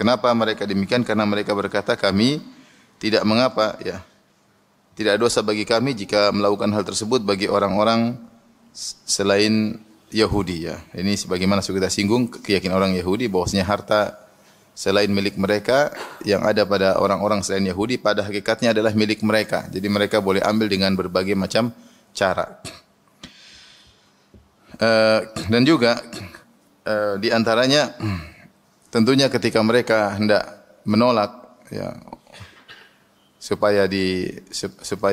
Kenapa mereka demikian? Karena mereka berkata, kami tidak mengapa, ya. Tidak ada dosa bagi kami jika melakukan hal tersebut bagi orang-orang selain Yahudi, ya. Ini sebagaimana sudah kita singgung, keyakinan orang Yahudi bahwasanya harta selain milik mereka yang ada pada orang-orang selain Yahudi pada hakikatnya adalah milik mereka. Jadi mereka boleh ambil dengan berbagai macam cara. Dan juga di antaranya tentunya ketika mereka hendak menolak, ya, supaya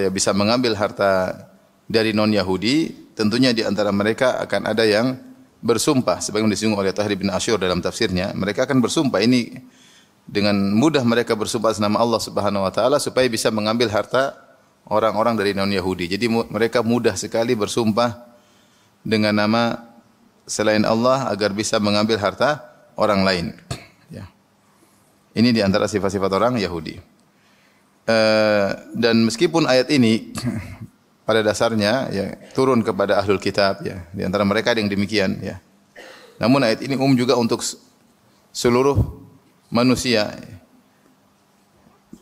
bisa mengambil harta dari non-Yahudi, tentunya di antara mereka akan ada yang bersumpah, sebagaimana disinggung oleh Tahir bin Asyur dalam tafsirnya. Mereka akan bersumpah, ini dengan mudah mereka bersumpah atas nama Allah Subhanahu wa taala supaya bisa mengambil harta orang-orang dari non-Yahudi. Jadi mereka mudah sekali bersumpah dengan nama selain Allah agar bisa mengambil harta orang lain. Ya. Ini di antara sifat-sifat orang Yahudi. Dan meskipun ayat ini pada dasarnya, ya, turun kepada ahlul kitab, ya, di antara mereka ada yang demikian, ya. Namun ayat ini juga untuk seluruh manusia,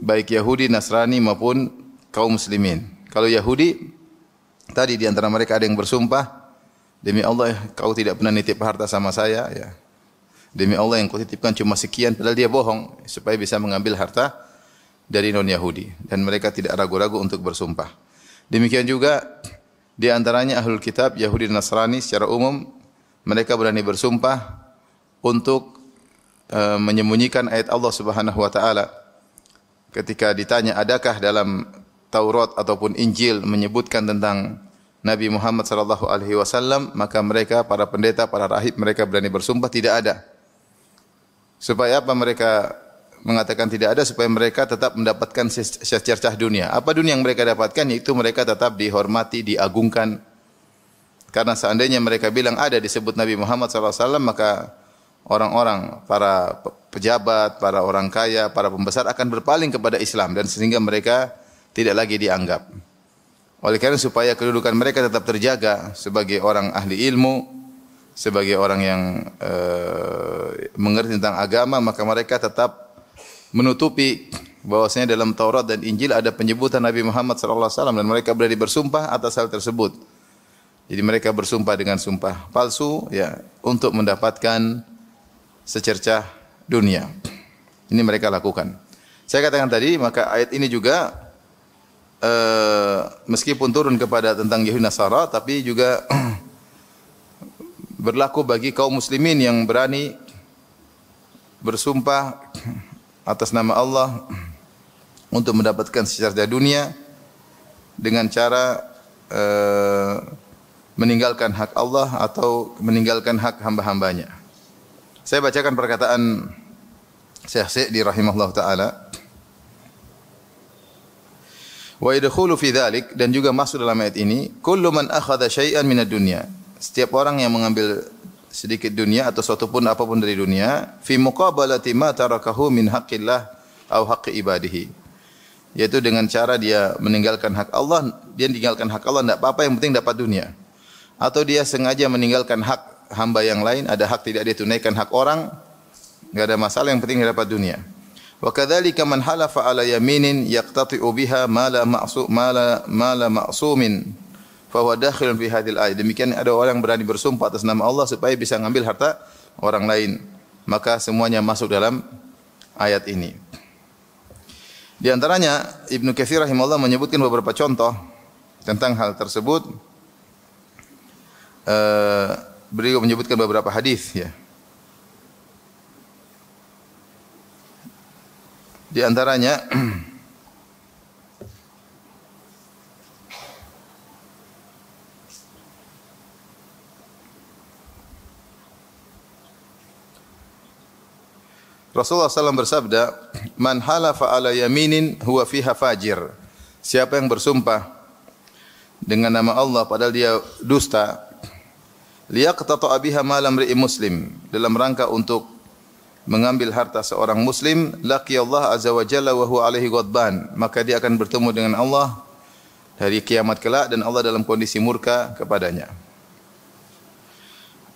baik Yahudi, Nasrani maupun kaum muslimin. Kalau Yahudi tadi di antara mereka ada yang bersumpah, demi Allah kau tidak pernah nitip harta sama saya, ya. Demi Allah yang kau titipkan cuma sekian, padahal dia bohong supaya bisa mengambil harta dari non-Yahudi, dan mereka tidak ragu-ragu untuk bersumpah. Demikian juga di antaranya ahlul kitab Yahudi dan Nasrani secara umum, mereka berani bersumpah untuk menyembunyikan ayat Allah Subhanahu wa taala. Ketika ditanya adakah dalam Taurat ataupun Injil menyebutkan tentang Nabi Muhammad sallallahu alaihi wasallam, maka mereka, para pendeta, para rahib, mereka berani bersumpah tidak ada. Supaya apa mereka mengatakan tidak ada? Supaya mereka tetap mendapatkan secercah dunia. Apa dunia yang mereka dapatkan? Yaitu mereka tetap dihormati, diagungkan. Karena seandainya mereka bilang ada disebut Nabi Muhammad SAW, maka orang-orang, para pejabat, para orang kaya, para pembesar akan berpaling kepada Islam, dan sehingga mereka tidak lagi dianggap. Oleh karena supaya kedudukan mereka tetap terjaga sebagai orang ahli ilmu, sebagai orang yang mengerti tentang agama, maka mereka tetap menutupi bahwasanya dalam Taurat dan Injil ada penyebutan Nabi Muhammad sallallahu alaihi wasallam, dan mereka berani bersumpah atas hal tersebut. Jadi mereka bersumpah dengan sumpah palsu, ya, untuk mendapatkan secercah dunia. Ini mereka lakukan. Saya katakan tadi, maka ayat ini juga meskipun turun kepada tentang Yahudi Nasara, tapi juga berlaku bagi kaum muslimin yang berani bersumpah atas nama Allah untuk mendapatkan secercah dunia dengan cara meninggalkan hak Allah atau meninggalkan hak hamba-hambanya. Saya bacakan perkataan Syekh Sa'di rahimahullah ta'ala. Wa yadkhulu fi dzalik, dan juga masuk dalam ayat ini, kullu man akhadha syai'an minad dunya. Setiap orang yang mengambil sedikit dunia atau suatu pun apapun dari dunia, fi muqabalati ma tarakahu min haqqillah au haqqi ibadihi. Yaitu dengan cara dia meninggalkan hak Allah, dia meninggalkan hak Allah enggak apa-apa, yang penting dapat dunia. Atau dia sengaja meninggalkan hak hamba yang lain, ada hak tidak dia tunaikan hak orang, enggak ada masalah, yang penting dia dapat dunia. Wa kadzalika man halafa ala yaminin yaqtati'u biha ma la ma'sumin fa huwa dakhilun fi hadhil ayat. Demikian ada orang yang berani bersumpah atas nama Allah supaya bisa mengambil harta orang lain, maka semuanya masuk dalam ayat ini. Di antaranya Ibnu Katsir rahimahullah menyebutkan beberapa contoh tentang hal tersebut. Beliau menyebutkan beberapa hadis, ya. Di antaranya Rasulullah SAW bersabda, "Man halafa ala yaminin huwa fiha fajir." Siapa yang bersumpah dengan nama Allah padahal dia dusta, liyaqtata biha malam ri'i muslim, dalam rangka untuk mengambil harta seorang muslim, laqiyallahu azza wa jalla wa huwa alaihi ghadban, maka dia akan bertemu dengan Allah hari kiamat kelak dan Allah dalam kondisi murka kepadanya.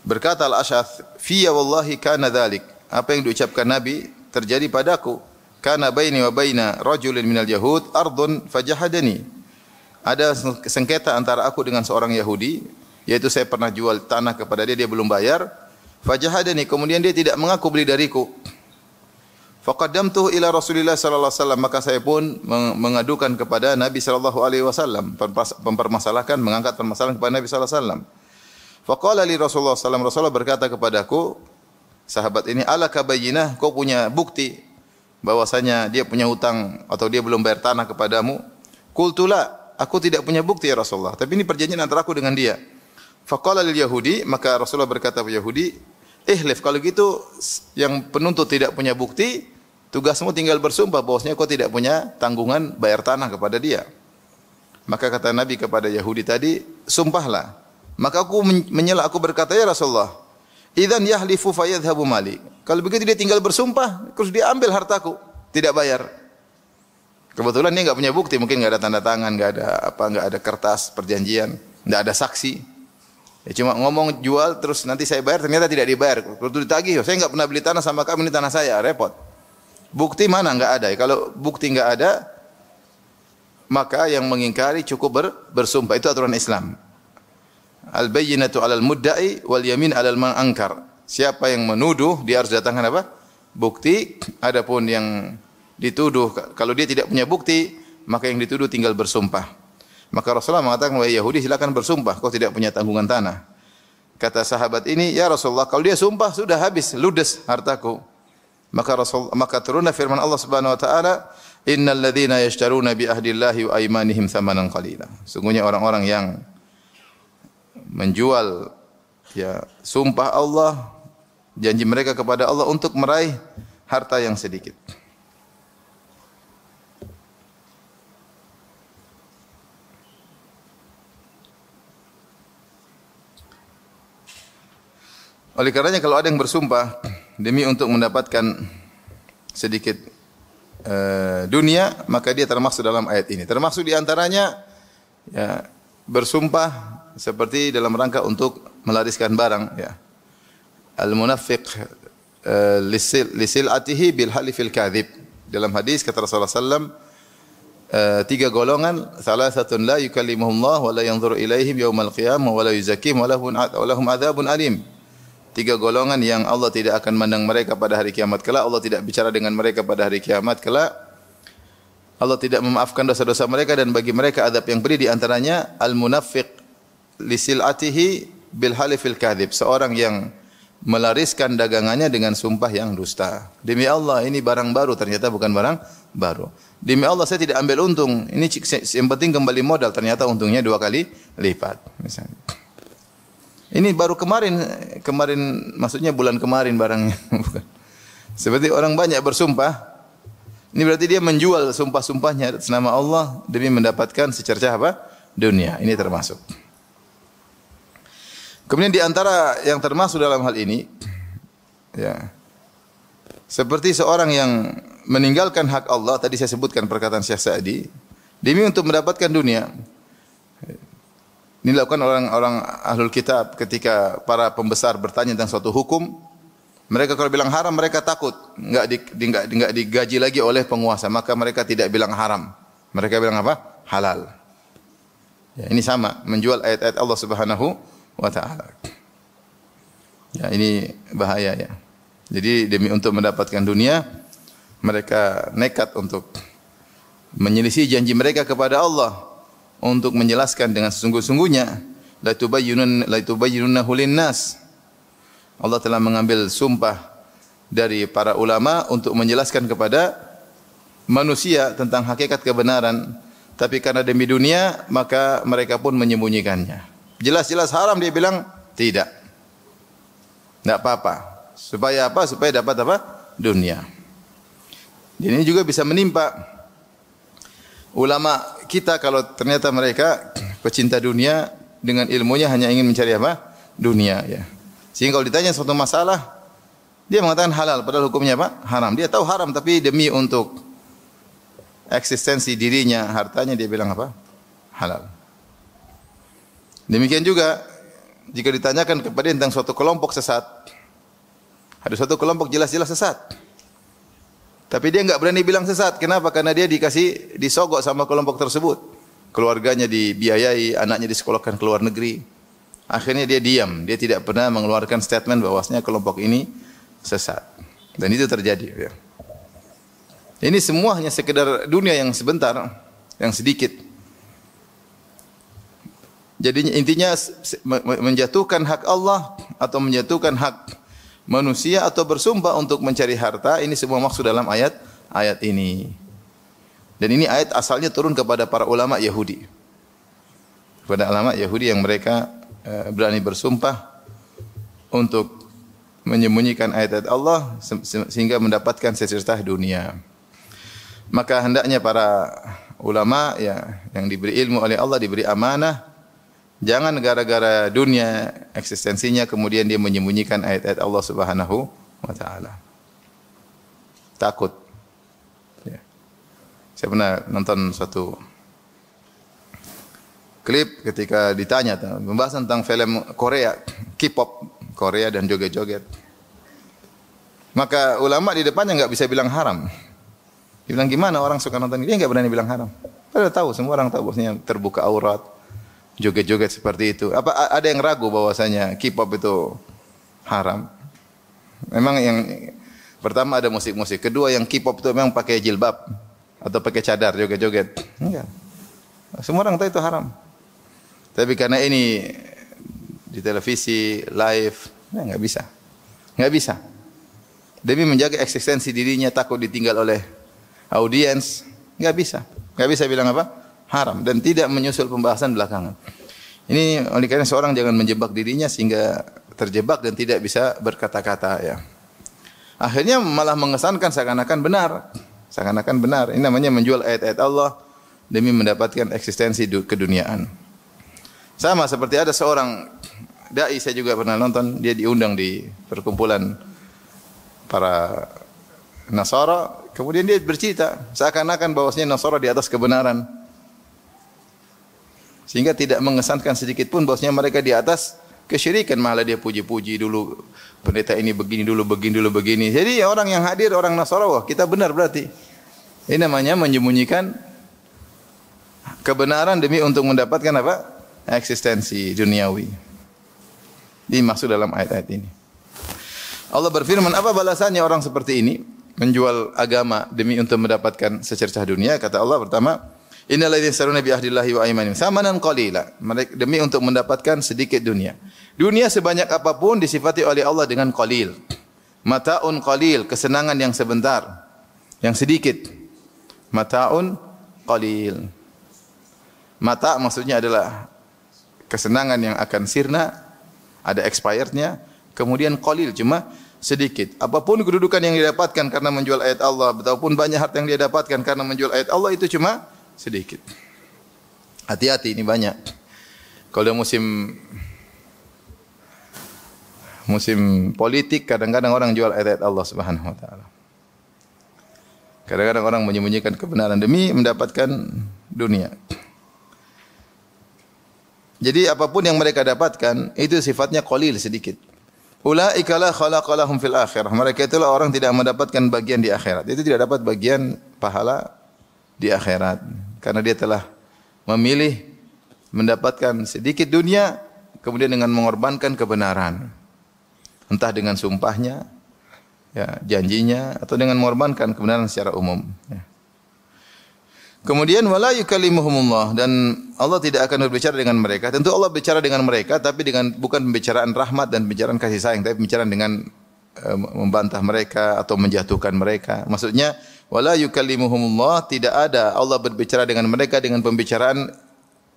Berkata Al-Ash'ath, "Fiyya wallahi kana dzalik." Apa yang diucapkan Nabi terjadi padaku. Kana baini wa baina rajulin minal yahud ardun fajahadani. Ada sengketa antara aku dengan seorang Yahudi, yaitu saya pernah jual tanah kepada dia, dia belum bayar. Fajahadani, kemudian dia tidak mengaku beli dariku. Faqaddamtuhu ila Rasulillah sallallahu alaihi wasallam, maka saya pun mengadukan kepada Nabi sallallahu alaihi wasallam, mempermasalahkan, mengangkat permasalahan kepada Nabi sallallahu alaihi wasallam. Faqala li Rasulullah sallallahu alaihi wasallam, Rasulullah berkata kepadaku, sahabat ini, alaka bayyinah, kau punya bukti bahwasanya dia punya hutang atau dia belum bayar tanah kepadamu? Qultu la, aku tidak punya bukti ya Rasulullah, tapi ini perjanjian antara aku dengan dia. Faqala lil Yahudi, maka Rasulullah berkata kepada Yahudi, ihlif, kalau gitu yang penuntut tidak punya bukti, tugasmu tinggal bersumpah bahwasanya kau tidak punya tanggungan bayar tanah kepada dia. Maka kata Nabi kepada Yahudi tadi, sumpahlah. Maka aku menyela, aku berkata, ya Rasulullah, idzan yahlifu fayadhhabu mali. Kalau begitu dia tinggal bersumpah, terus dia ambil hartaku, tidak bayar. Kebetulan dia enggak punya bukti, mungkin enggak ada tanda tangan, enggak ada kertas perjanjian, enggak ada saksi. Ya cuma ngomong jual terus nanti saya bayar, ternyata tidak dibayar. Kalau ditagih, saya enggak pernah beli tanah sama kamu, ini tanah saya, repot. Bukti mana? Enggak ada. Kalau bukti enggak ada, maka yang mengingkari cukup bersumpah. Itu aturan Islam. Al-bayyinatu 'alal mudda'i wal yamin 'alal man ankar. Siapa yang menuduh, dia harus datangkan apa? Bukti. Adapun yang dituduh, kalau dia tidak punya bukti, maka yang dituduh tinggal bersumpah. Maka Rasulullah mengatakan, wahai Yahudi, silakan bersumpah, kau tidak punya tanggungan tanah. Kata sahabat ini, ya Rasulullah, kalau dia sumpah sudah habis, ludes hartaku. Maka turunlah firman Allah Subhanahu wa taala, innal ladzina yashtaruna bi ahdillahi wa aymanihim tsamanan qalila. Sungguhnya orang-orang yang menjual ya sumpah Allah, janji mereka kepada Allah untuk meraih harta yang sedikit. Oleh karenanya kalau ada yang bersumpah demi untuk mendapatkan sedikit dunia, maka dia termasuk dalam ayat ini. Termasuk di antaranya ya, bersumpah seperti dalam rangka untuk melariskan barang ya. Al-munafiq lisil'atihi bil halifil kadhib. Dalam hadis kata Rasulullah sallallahu tiga golongan, salasatun la yukallimuhumullah wa la yanzuru ilaihim yaumal qiyamah wa la yuzakkihim wa lahum adzabun alim. Tiga golongan yang Allah tidak akan mandang mereka pada hari kiamat kelak, Allah tidak bicara dengan mereka pada hari kiamat kelak. Allah tidak memaafkan dosa-dosa mereka dan bagi mereka azab yang pedih. Di antaranya al-munafiq lisil'atihi bil halifil kadhib, seorang yang melariskan dagangannya dengan sumpah yang dusta. Demi Allah ini barang baru, ternyata bukan barang baru. Demi Allah saya tidak ambil untung, ini yang penting kembali modal, ternyata untungnya 2 kali lipat misalnya. Ini baru kemarin maksudnya bulan kemarin barangnya. Seperti orang banyak bersumpah, ini berarti dia menjual sumpah-sumpahnya atas nama Allah demi mendapatkan secercah apa? Dunia. Ini termasuk. Kemudian di antara yang termasuk dalam hal ini, ya, seperti seorang yang meninggalkan hak Allah, tadi saya sebutkan perkataan Syekh Sa'di, demi untuk mendapatkan dunia. Ini dilakukan orang-orang ahlul kitab ketika para pembesar bertanya tentang suatu hukum. Mereka kalau bilang haram, mereka takut enggak digaji lagi oleh penguasa, maka mereka tidak bilang haram. Mereka bilang apa? Halal. Ya, ini sama menjual ayat-ayat Allah Subhanahu wa taala. Ya, ini bahaya ya. Jadi demi untuk mendapatkan dunia, mereka nekat untuk menyelisih janji mereka kepada Allah untuk menjelaskan dengan sesungguh-sungguhnya. La tubayyinunnahu linnas. Allah telah mengambil sumpah dari para ulama untuk menjelaskan kepada manusia tentang hakikat kebenaran, tapi karena demi dunia maka mereka pun menyembunyikannya. Jelas-jelas haram dia bilang tidak. Tidak apa-apa. Supaya apa? Supaya dapat apa? Dunia. Dan ini juga bisa menimpa ulama kita kalau ternyata mereka pecinta dunia, dengan ilmunya hanya ingin mencari apa? Dunia ya. Sehingga kalau ditanya suatu masalah, dia mengatakan halal padahal hukumnya apa? Haram. Dia tahu haram tapi demi untuk eksistensi dirinya, hartanya dia bilang apa? Halal. Demikian juga jika ditanyakan kepada tentang suatu kelompok sesat. Ada suatu kelompok jelas-jelas sesat. Tapi dia enggak berani bilang sesat. Kenapa? Karena dia disogok sama kelompok tersebut. Keluarganya dibiayai, anaknya disekolahkan ke luar negeri. Akhirnya dia diam. Dia tidak pernah mengeluarkan statement bahwasanya kelompok ini sesat. Dan itu terjadi. Ya. Ini semua hanya sekedar dunia yang sebentar, yang sedikit. Jadi intinya menjatuhkan hak Allah atau menjatuhkan hak manusia atau bersumpah untuk mencari harta, ini semua maksud dalam ayat ini. Dan ini ayat asalnya turun kepada para ulama Yahudi. Kepada ulama Yahudi yang mereka berani bersumpah untuk menyembunyikan ayat-ayat Allah sehingga mendapatkan secercah dunia. Maka hendaknya para ulama ya yang diberi ilmu oleh Allah, diberi amanah, jangan gara-gara dunia eksistensinya kemudian dia menyembunyikan ayat-ayat Allah Subhanahu wa taala. Takut. Ya. Saya pernah nonton suatu klip ketika ditanya pembahasan tentang film Korea, K-pop Korea dan joget-joget. Maka ulama di depannya enggak bisa bilang haram. Dia bilang gimana orang suka nonton ini? Dia enggak berani bilang haram. Padahal tahu, semua orang tahu bahwasanya terbuka aurat, joget-joget seperti itu. Apa ada yang ragu bahwasanya K-pop itu haram? Memang yang pertama ada musik-musik, kedua yang K-pop itu memang pakai jilbab atau pakai cadar joget-joget. Enggak. Semua orang tahu itu haram. Tapi karena ini di televisi live, enggak bisa. Enggak bisa. Demi menjaga eksistensi dirinya takut ditinggal oleh audiens, enggak bisa. Enggak bisa bilang apa? Haram dan tidak menyusul pembahasan belakangan. Ini oleh karena seorang jangan menjebak dirinya sehingga terjebak dan tidak bisa berkata-kata ya. Akhirnya malah mengesankan seakan-akan benar. Seakan-akan benar. Ini namanya menjual ayat-ayat Allah demi mendapatkan eksistensi keduniaan. Sama seperti ada seorang dai, saya juga pernah nonton, dia diundang di perkumpulan para Nasara, kemudian dia bercerita seakan-akan bahwasanya Nasara di atas kebenaran. Sehingga tidak mengesankan sedikit pun bahwasanya mereka di atas kesyirikan, malah dia puji-puji dulu pendeta ini begini dulu begini. Jadi orang yang hadir orang Nasara, wah kita benar berarti. Ini namanya menyembunyikan kebenaran demi untuk mendapatkan apa? Eksistensi duniawi. Ini maksud dalam ayat-ayat ini. Allah berfirman, apa balasannya orang seperti ini? Menjual agama demi untuk mendapatkan secercah dunia. Kata Allah pertama, innal ladzina yastaruna bi ahdillahi wa aymanihim thamanan qalila. Mereka demi untuk mendapatkan sedikit dunia. Dunia sebanyak apapun disifati oleh Allah dengan qalil. Mataun qalil, kesenangan yang sebentar, yang sedikit. Mataun qalil. Mata maksudnya adalah kesenangan yang akan sirna, ada expirednya. Kemudian qalil cuma sedikit. Apapun kedudukan yang didapatkan karena menjual ayat Allah, ataupun banyak harta yang dia dapatkan karena menjual ayat Allah, itu cuma sedikit. Hati-hati, ini banyak. Kalau musim politik, kadang-kadang orang jual ayat Allah Subhanahu wa taala. Kadang-kadang orang menyembunyikan kebenaran demi mendapatkan dunia. Jadi apapun yang mereka dapatkan itu sifatnya qalil, sedikit. Ulaika la khalaqa lahum fil akhirah. Mereka itulah orang tidak mendapatkan bagian di akhirat. Itu tidak dapat bagian pahala di akhirat karena dia telah memilih mendapatkan sedikit dunia kemudian dengan mengorbankan kebenaran. Entah dengan sumpahnya, ya, janjinya atau dengan mengorbankan kebenaran secara umum, ya. Kemudian wala yukallimuhumullah, dan Allah tidak akan berbicara dengan mereka. Tentu Allah bicara dengan mereka tapi dengan bukan pembicaraan rahmat dan pembicaraan kasih sayang, tapi pembicaraan dengan membantah mereka atau menjatuhkan mereka. Maksudnya wala yukallimuhumullah, tidak ada Allah berbicara dengan mereka dengan pembicaraan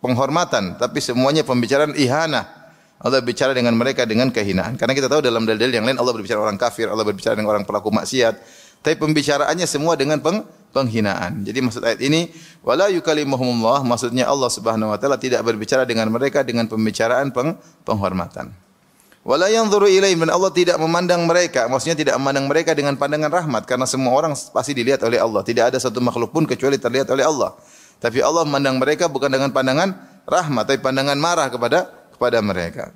penghormatan, tapi semuanya pembicaraan ihanah. Allah bicara dengan mereka dengan kehinaan. Karena kita tahu dalam dalil yang lain Allah berbicara orang kafir, Allah berbicara dengan orang pelaku maksiat, tapi pembicaraannya semua dengan penghinaan. Jadi maksud ayat ini wala yukallimuhumullah, maksudnya Allah Subhanahu wa taala tidak berbicara dengan mereka dengan pembicaraan penghormatan. Wala yanzuru ilaihim, dan Allah tidak memandang mereka, maksudnya tidak memandang mereka dengan pandangan rahmat, karena semua orang pasti dilihat oleh Allah. Tidak ada satu makhluk pun kecuali terlihat oleh Allah. Tapi Allah memandang mereka bukan dengan pandangan rahmat, tapi pandangan marah kepada mereka.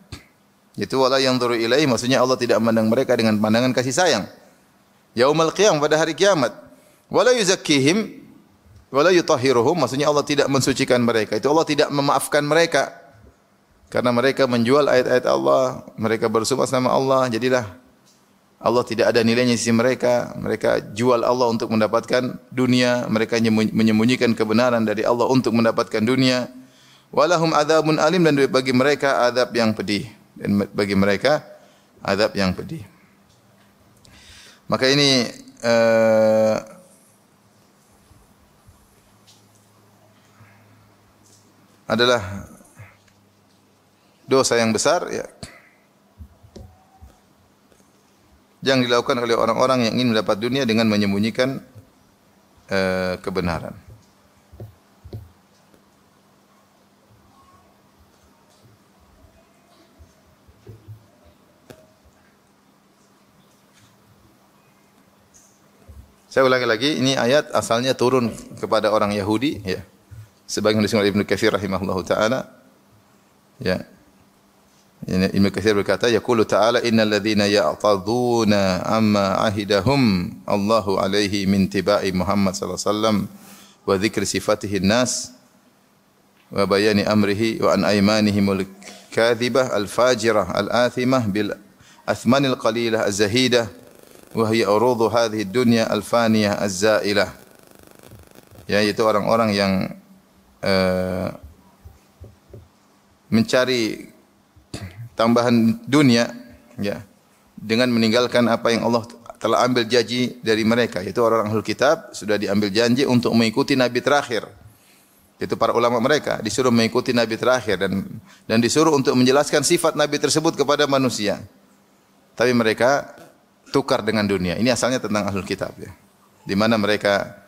Itu wala yanzuru ilaihim, maksudnya Allah tidak memandang mereka dengan pandangan kasih sayang. Yaumul qiyamah, pada hari kiamat. Wala yuzakkihim wala yutahhiruhum, maksudnya Allah tidak mensucikan mereka. Itu Allah tidak memaafkan mereka. Karena mereka menjual ayat-ayat Allah, mereka bersumpah sama Allah, jadilah Allah tidak ada nilainya di sisi mereka. Mereka jual Allah untuk mendapatkan dunia, mereka menyembunyikan kebenaran dari Allah untuk mendapatkan dunia. Walahum adzabun alim, dan bagi mereka azab yang pedih. Dan bagi mereka azab yang pedih. Maka ini adalah dosa yang besar, ya, yang dilakukan oleh orang-orang yang ingin mendapat dunia dengan menyembunyikan kebenaran. Saya ulangi lagi, ini ayat asalnya turun kepada orang Yahudi, ya. Sebagian disebut oleh Ibnu Katsir rahimahullahu taala, ya. Ibnu Katsir berkata, yaqulu ta'ala innal ladzina ya'taduna amma ahidahum Allahu alaihi min tibai Muhammad sallallahu alaihi wasallam wa dzikri sifatihi nas wa bayani amrihi wa an aymanihimul kadhibah al-fajirah al-athimah bil athmanil qalilah az-zahidah wa hiya urudu hadhihi ad-dunya al-faniyah az-zailah. Ya, itu orang-orang yang mencari tambahan dunia, ya, dengan meninggalkan apa yang Allah telah ambil janji dari mereka, yaitu orang Ahlul Kitab sudah diambil janji untuk mengikuti nabi terakhir. Itu para ulama mereka disuruh mengikuti nabi terakhir dan disuruh untuk menjelaskan sifat nabi tersebut kepada manusia. Tapi mereka tukar dengan dunia. Ini asalnya tentang Ahlul Kitab, ya. Di mana mereka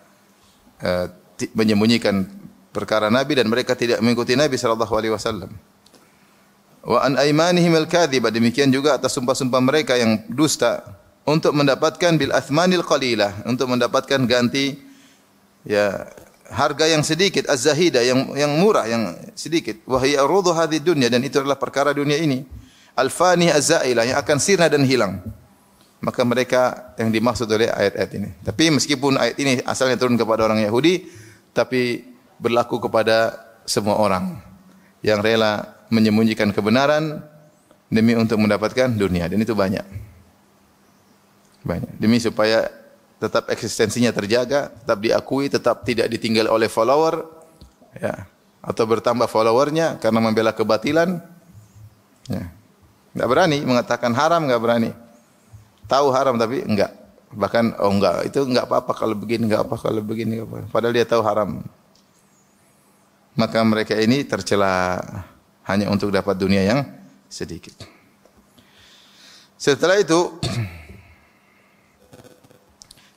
menyembunyikan perkara nabi dan mereka tidak mengikuti Nabi sallallahu alaihi wasallam. Wa an aymanihim al-kadhibah, demikian juga atas sumpah-sumpah mereka yang dusta untuk mendapatkan bil athmanil qalilah, untuk mendapatkan ganti, ya, harga yang sedikit, az-zahidah, yang murah, yang sedikit. Wa hiya urudhu hadhihi dunya, dan itu adalah perkara dunia ini, al-fani az-zailah, yang akan sirna dan hilang. Maka mereka yang dimaksud oleh ayat-ayat ini. Tapi meskipun ayat ini asalnya turun kepada orang Yahudi, tapi berlaku kepada semua orang yang rela menyembunyikan kebenaran demi untuk mendapatkan dunia, dan itu banyak. Demi supaya tetap eksistensinya terjaga, tetap diakui, tetap tidak ditinggal oleh follower, ya, atau bertambah followernya karena membela kebatilan, ya. Enggak berani mengatakan haram, enggak berani. Tahu haram tapi enggak. Bahkan enggak, itu enggak apa-apa kalau begini, enggak apa kalau begini, enggak apa. Padahal dia tahu haram. Maka mereka ini tercela hanya untuk dapat dunia yang sedikit. Setelah itu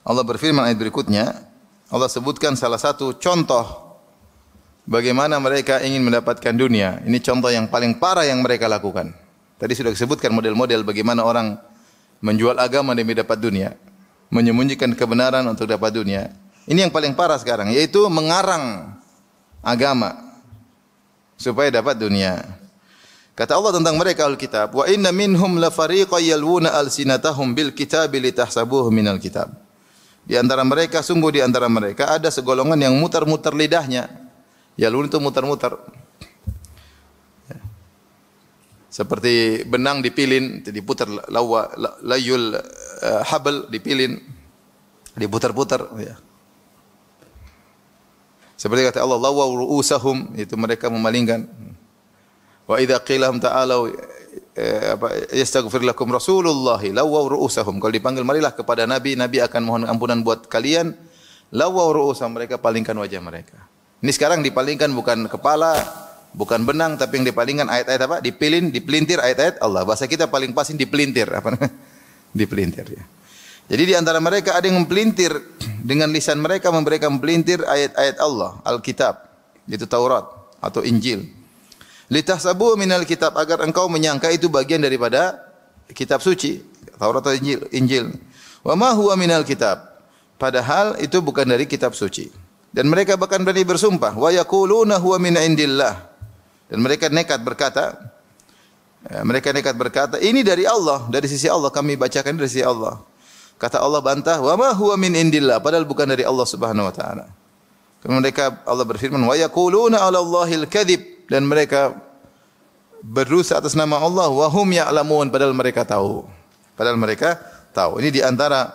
Allah berfirman ayat berikutnya, Allah sebutkan salah satu contoh bagaimana mereka ingin mendapatkan dunia. Ini contoh yang paling parah yang mereka lakukan. Tadi sudah disebutkan model-model bagaimana orang menjual agama demi dapat dunia, menyembunyikan kebenaran untuk dapat dunia. Ini yang paling parah sekarang, yaitu mengarang agama supaya dapat dunia. Kata Allah tentang mereka Alkitab, wa inna minhum la fariqan yalwuna alsinatahum bil kitabi litahsabuhu minal kitab. Di antara mereka, sungguh di antara mereka ada segolongan yang mutar-mutar lidahnya. Yalwun itu mutar-mutar. Seperti benang dipilin, diputar, layul habl dipilin, diputar-putar, ya. Seperti kata Allah, lawaw ru'usahum, itu mereka memalingkan. Wa idza qila lahum ta'alu yastaghfir lakum Rasulullah, lawaw ru'usahum. Kalau dipanggil marilah kepada Nabi, Nabi akan mohon ampunan buat kalian. Lawaw ru'usahum, mereka palingkan wajah mereka. Ini sekarang dipalingkan bukan kepala, bukan benang, tapi yang dipalingkan ayat-ayat apa? Dipelintir ayat-ayat Allah. Bahasa kita paling pasin dipelintir, apa namanya? Dipelintir, ya. Jadi di antara mereka ada yang mempelintir dengan lisan mereka, mereka mempelintir ayat-ayat Allah, Alkitab, itu Taurat atau Injil. Litahsabu minal kitab, agar engkau menyangka itu bagian daripada kitab suci, Taurat atau Injil. Wa ma huwa minal kitab, padahal itu bukan dari kitab suci. Dan mereka bahkan berani bersumpah, wa yaquluna huwa min indillah. Dan mereka nekat berkata, ini dari Allah, dari sisi Allah, kami bacakan dari sisi Allah. Kata Allah bantah, "Wa ma huwa min indillah," padahal bukan dari Allah Subhanahu wa taala. Kemudian mereka Allah berfirman, "Wa yaquluna 'ala Allahil kadzib," dan mereka berdusta atas nama Allah, wa hum ya'lamun, padahal mereka tahu. Padahal mereka tahu. Ini di antara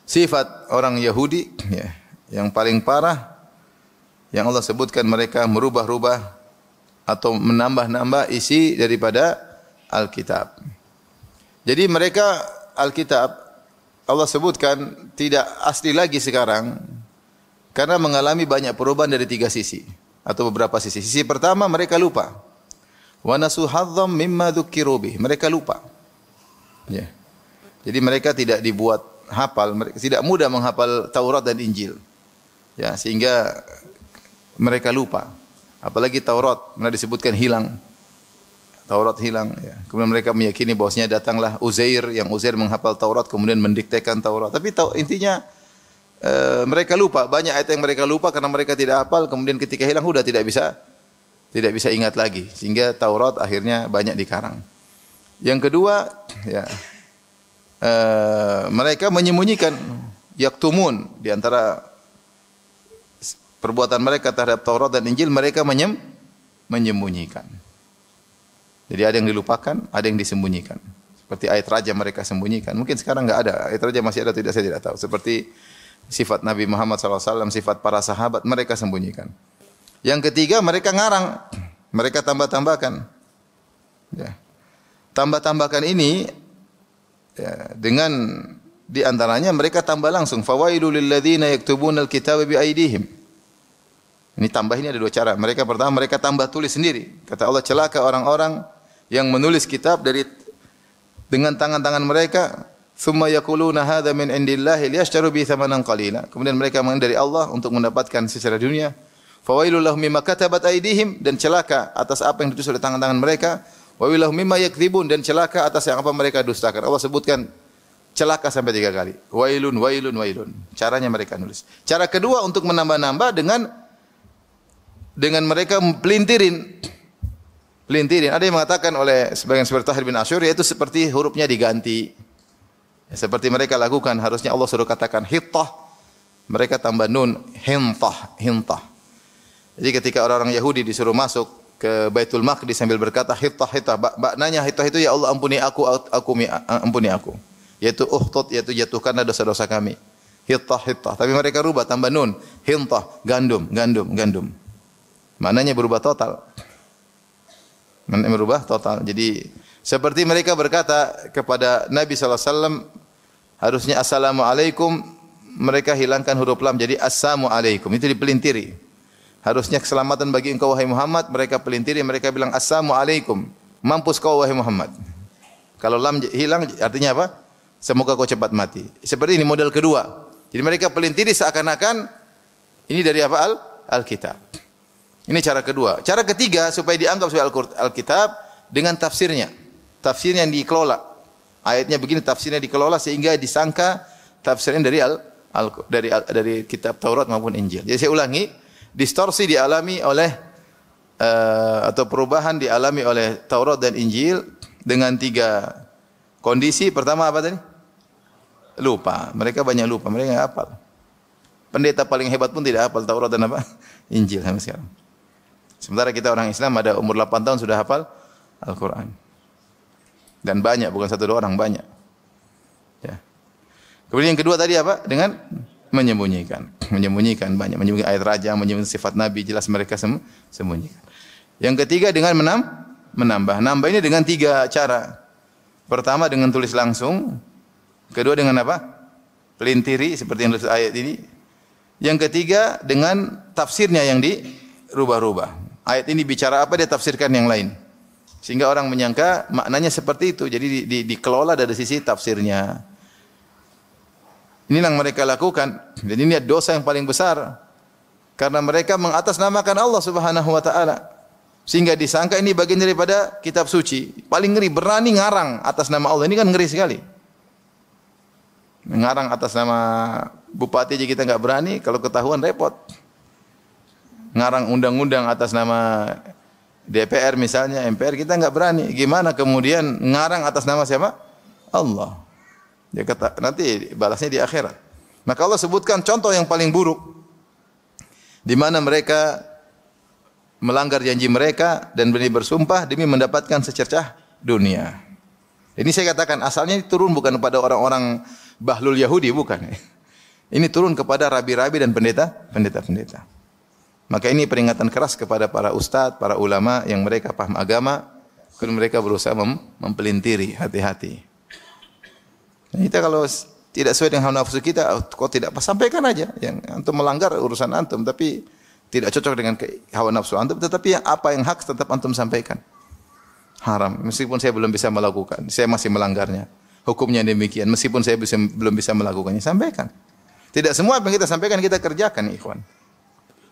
sifat orang Yahudi ya, yang paling parah yang Allah sebutkan, mereka merubah-rubah atau menambah-nambah isi daripada Alkitab. Jadi mereka Alkitab Allah sebutkan tidak asli lagi sekarang karena mengalami banyak perubahan dari 3 sisi atau beberapa sisi. Sisi pertama, mereka lupa. Wa nasu hadzam mimma dzukiru bih. Mereka lupa. Ya. Jadi mereka tidak dibuat hafal, mereka tidak mudah menghafal Taurat dan Injil. Ya, sehingga mereka lupa. Apalagi Taurat, mana disebutkan hilang. Taurat hilang ya. Kemudian mereka meyakini bahwasanya datanglah Uzair, yang Uzair menghafal Taurat kemudian mendiktekan Taurat. Tapi intinya mereka lupa, banyak ayat yang mereka lupa karena mereka tidak hafal, kemudian ketika hilang sudah tidak bisa ingat lagi, sehingga Taurat akhirnya banyak dikarang. Yang kedua, ya, mereka menyembunyikan, yaktumun, di antara perbuatan mereka terhadap Taurat dan Injil, mereka menyembunyikan. Jadi ada yang dilupakan, ada yang disembunyikan. Seperti ayat raja mereka sembunyikan. Mungkin sekarang enggak ada. Ayat raja masih ada, saya tidak tahu. Seperti sifat Nabi Muhammad SAW, sifat para sahabat, mereka sembunyikan. Yang ketiga, mereka ngarang. Mereka tambah-tambahkan. Ya. Tambah-tambahkan ini ya, dengan di antaranya mereka tambah langsung. Fawailul lilladzina yaktubunal kitaba bi aydihim. Ini tambah, ini ada 2 cara. Mereka pertama, mereka tambah tulis sendiri. Kata Allah, celaka orang-orang yang menulis kitab dengan tangan-tangan mereka. Tsumma yaquluna hadza min indillahi liyashtaru bi thamanan qalila. Kemudian mereka mengambil dari Allah untuk mendapatkan secara dunia. Fawailul lahum mimma katabat aydihim, dan celaka atas apa yang ditulis oleh tangan-tangan mereka. Wa wailul mimma yakdzibun, dan celaka atas yang apa mereka dustakan. Allah sebutkan celaka sampai 3 kali. Wailun, wailun, wailun. Caranya mereka nulis. Cara kedua untuk menambah-nambah dengan mereka pelintirin. Ada yang mengatakan oleh sebagian seperti Tahir bin Asyur, yaitu seperti hurufnya diganti. Ya, seperti mereka lakukan, harusnya Allah suruh katakan hittah, mereka tambah nun, hintah. Jadi ketika orang-orang Yahudi disuruh masuk ke Baitul Maqdis sambil berkata hittah, maknanya hittah itu ya Allah ampuni aku, ampuni aku. Yaitu uhtut, yaitu jatuhkanlah dosa-dosa kami. Hittah. Tapi mereka rubah tambah nun, hintah, gandum. Maknanya berubah total. Jadi seperti mereka berkata kepada Nabi SAW, harusnya assalamualaikum, mereka hilangkan huruf lam jadi assalamualaikum. Itu dipelintiri. Harusnya keselamatan bagi engkau wahai Muhammad, mereka pelintiri, mereka bilang assalamualaikum, mampus kau wahai Muhammad. Kalau lam hilang artinya apa? Semoga kau cepat mati. Seperti ini model kedua. Jadi mereka pelintiri seakan-akan ini dari apa? Alkitab. Ini cara kedua. Cara ketiga supaya dianggap sebagai Alkitab dengan tafsirnya. Tafsirnya yang dikelola. Ayatnya begini, tafsirnya dikelola sehingga disangka tafsirnya dari kitab Taurat maupun Injil. Jadi saya ulangi, distorsi dialami oleh atau perubahan dialami oleh Taurat dan Injil dengan 3 kondisi. Pertama apa tadi? Lupa. Mereka banyak lupa, mereka enggak hafal. Pendeta paling hebat pun tidak hafal Taurat dan apa? Injil sampai sekarang. Sementara kita orang Islam ada umur 8 tahun sudah hafal Al-Quran. Dan banyak, bukan 1-2 orang, banyak. Ya. Kemudian yang kedua tadi apa? Dengan menyembunyikan banyak, menyembunyikan ayat raja, menyembunyikan sifat Nabi, jelas mereka sembunyikan. Yang ketiga dengan menambah. Nambah ini dengan 3 cara. Pertama dengan tulis langsung. Kedua dengan apa? Pelintiri seperti yang disebut ayat ini. Yang ketiga dengan tafsirnya yang dirubah-rubah. Ayat ini bicara apa, dia tafsirkan yang lain. Sehingga orang menyangka maknanya seperti itu. Jadi dikelola dari sisi tafsirnya. Ini yang mereka lakukan. Dan ini dosa yang paling besar. Karena mereka mengatasnamakan Allah Subhanahu wa taala. Sehingga disangka ini bagian daripada kitab suci. Paling ngeri, berani ngarang atas nama Allah. Ini kan ngeri sekali. Ngarang atas nama bupati aja kita enggak berani, kalau ketahuan repot. Ngarang undang-undang atas nama DPR misalnya, MPR kita enggak berani. Gimana kemudian ngarang atas nama siapa? Allah. Dia kata nanti balasnya di akhirat. Maka Allah sebutkan contoh yang paling buruk di mana mereka melanggar janji mereka dan berani bersumpah demi mendapatkan secercah dunia. Ini saya katakan asalnya turun bukan kepada orang-orang bahlul Yahudi, bukan. Ini turun kepada rabi-rabi dan pendeta-pendeta. Maka ini peringatan keras kepada para ustadz, para ulama yang mereka paham agama, kalau mereka berusaha mempelintiri, hati-hati. Nah, kita kalau tidak sesuai dengan hawa nafsu kita, kok tidak pas, sampaikan aja. Yang antum melanggar urusan antum, tapi tidak cocok dengan hawa nafsu antum, tetapi apa yang hak tetap antum sampaikan. Haram, meskipun saya belum bisa melakukan, saya masih melanggarnya. Hukumnya demikian, meskipun saya belum bisa melakukannya, sampaikan. Tidak semua apa yang kita sampaikan kita kerjakan, ikhwan.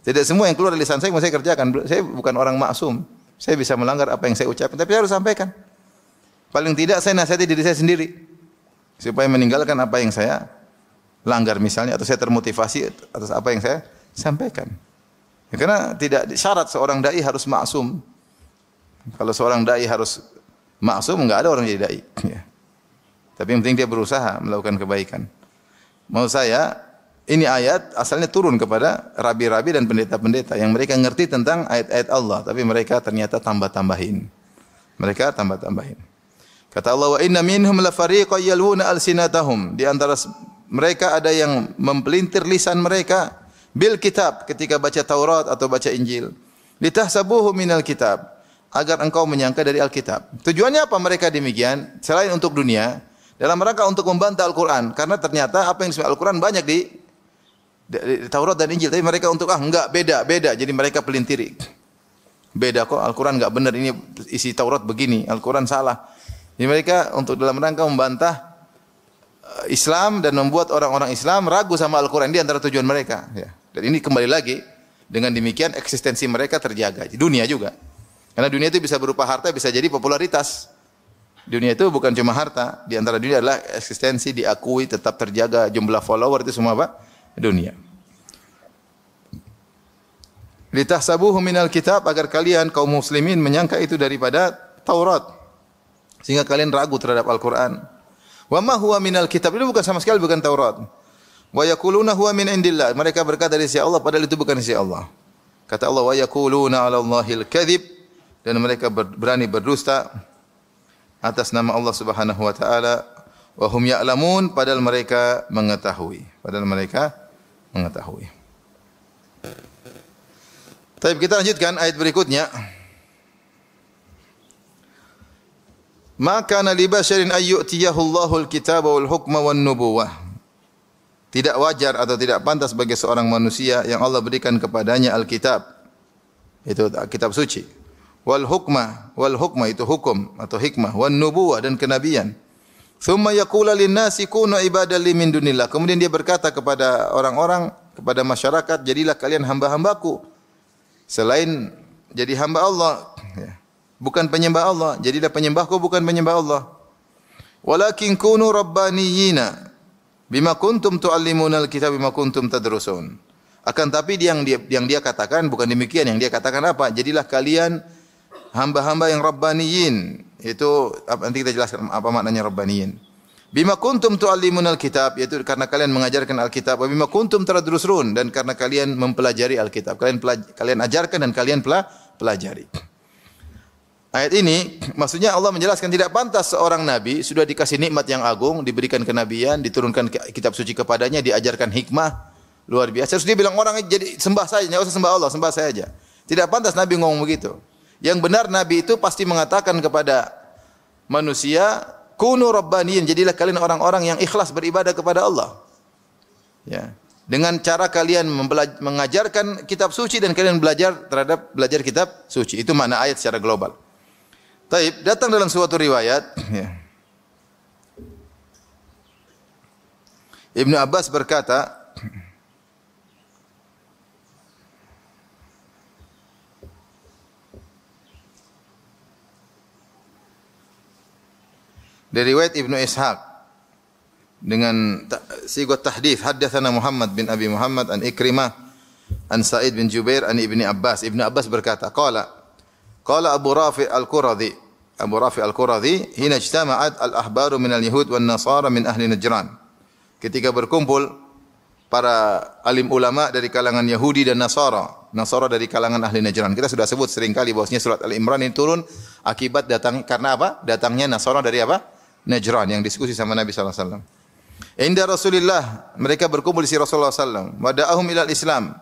Tidak semua yang keluar dari lisan saya mau saya kerjakan. Saya bukan orang maksum. Saya bisa melanggar apa yang saya ucapkan, tapi saya harus sampaikan. Paling tidak saya nasihati diri saya sendiri supaya meninggalkan apa yang saya langgar misalnya, atau saya termotivasi atas apa yang saya sampaikan. Ya, karena tidak syarat seorang dai harus maksum. Kalau seorang dai harus maksum, enggak ada orang jadi dai. Ya. Tapi yang penting dia berusaha melakukan kebaikan. Mau saya, ini ayat asalnya turun kepada rabi-rabi dan pendeta-pendeta yang mereka ngerti tentang ayat-ayat Allah, tapi mereka ternyata tambah-tambahin. Mereka tambah-tambahin. Kata Allah, wa inna minhum la fariqan yalwuna alsinatahum. Di antara mereka ada yang mempelintir lisan mereka bil kitab ketika baca Taurat atau baca Injil. Litahsabuhu minal kitab. Agar engkau menyangka dari Alkitab. Tujuannya apa mereka demikian? Selain untuk dunia, dalam rangka untuk membantah Al-Quran. Karena ternyata apa yang disebut Al-Quran banyak di Taurat dan Injil. Tapi mereka untuk, enggak, beda. Jadi mereka pelintiri. Beda kok, Al-Quran enggak benar. Ini isi Taurat begini, Al-Quran salah. Jadi mereka untuk dalam rangka membantah Islam dan membuat orang-orang Islam ragu sama Al-Quran. Di antara tujuan mereka. Ya. Dan ini kembali lagi, dengan demikian eksistensi mereka terjaga. Di dunia juga. Karena dunia itu bisa berupa harta, bisa jadi popularitas. Dunia itu bukan cuma harta. Di antara dunia adalah eksistensi, diakui, tetap terjaga, jumlah follower itu semua apa? Dunia. Litahsabuhu minal kitab, agar kalian kaum muslimin menyangka itu daripada Taurat. Sehingga kalian ragu terhadap Al-Quran. Wa ma huwa minal kitab, itu bukan sama sekali bukan Taurat. Wa yaquluna huwa min indillah. Mereka berkata dari sisi Allah, padahal itu bukan sisi Allah. Kata Allah, wa yaquluna 'ala Allahil kadzib. Dan mereka berani berdusta atas nama Allah Subhanahu wa taala, wa hum ya'lamun, padahal mereka mengetahui. Baik, kita lanjutkan ayat berikutnya. Ma kana li basharin ay yu'tiyahu Allahul kitaba wal hukma wan nubuwah. Tidak wajar atau tidak pantas bagi seorang manusia yang Allah berikan kepadanya Alkitab. Itu kitab suci. Wal hukma itu hukum atau hikmah, wan nubuwah dan kenabian. Tsumma yaqulu lin-nasi kunu ibadan li min dunillah. Kemudian dia berkata kepada orang-orang, kepada masyarakat, jadilah kalian hamba-hambaku selain jadi hamba Allah, ya. Bukan penyembah Allah, jadilah penyembahku bukan penyembah Allah. Walakin kunu rabbaniyina bima kuntum tuallimuna al-kitab bima kuntum tadrusun. Akan tapi yang dia katakan bukan demikian, yang dia katakan apa? Jadilah kalian hamba-hamba yang rabbaniyin. Itu nanti kita jelaskan apa maknanya rabbaniyin. Bima kuntum tuallimunal kitab, yaitu karena kalian mengajarkan Alkitab. Wa bima kuntum tadrusun, dan karena kalian mempelajari Alkitab. Kalian ajarkan dan kalian pelajari. Ayat ini maksudnya Allah menjelaskan tidak pantas seorang nabi sudah dikasih nikmat yang agung, diberikan kenabian, diturunkan kitab suci kepadanya, diajarkan hikmah luar biasa. Terus dia bilang orang jadi sembah saja, enggak usah sembah Allah, sembah saya aja. Tidak pantas nabi ngomong begitu. Yang benar nabi itu pasti mengatakan kepada manusia, kunu rabbaniyin, jadilah kalian orang-orang yang ikhlas beribadah kepada Allah. Ya. Dengan cara kalian mengajarkan kitab suci dan kalian belajar kitab suci. Itu makna ayat secara global. Taib, datang dalam suatu riwayat, ya. Ibnu Abbas berkata, dari riwayat Ibnu Ishaq dengan sigat tahdits, haddatsana Muhammad bin Abi Muhammad an Ikrimah an Sa'id bin Jubair an Ibnu Abbas. Ibnu Abbas berkata, qala Abu Rafi' al-Quradi Abu Rafi Al-Quradhi, "Hina ijtama'at al-ahbaru min al-yahud wan nasara min ahli Najran." Ketika berkumpul para alim ulama dari kalangan Yahudi dan Nasara dari kalangan ahli Najran. Kita sudah sebut sering kali bahwasanya surat Al-Imran ini turun akibat karena apa? Datangnya Nasara dari apa? Najran yang diskusi sama Nabi sallallahu alaihi wasallam. Inda Rasulillah, mereka berkumpul di sisi Rasulullah sallallahu alaihi wasallam. Wada'ahum ilal Islam.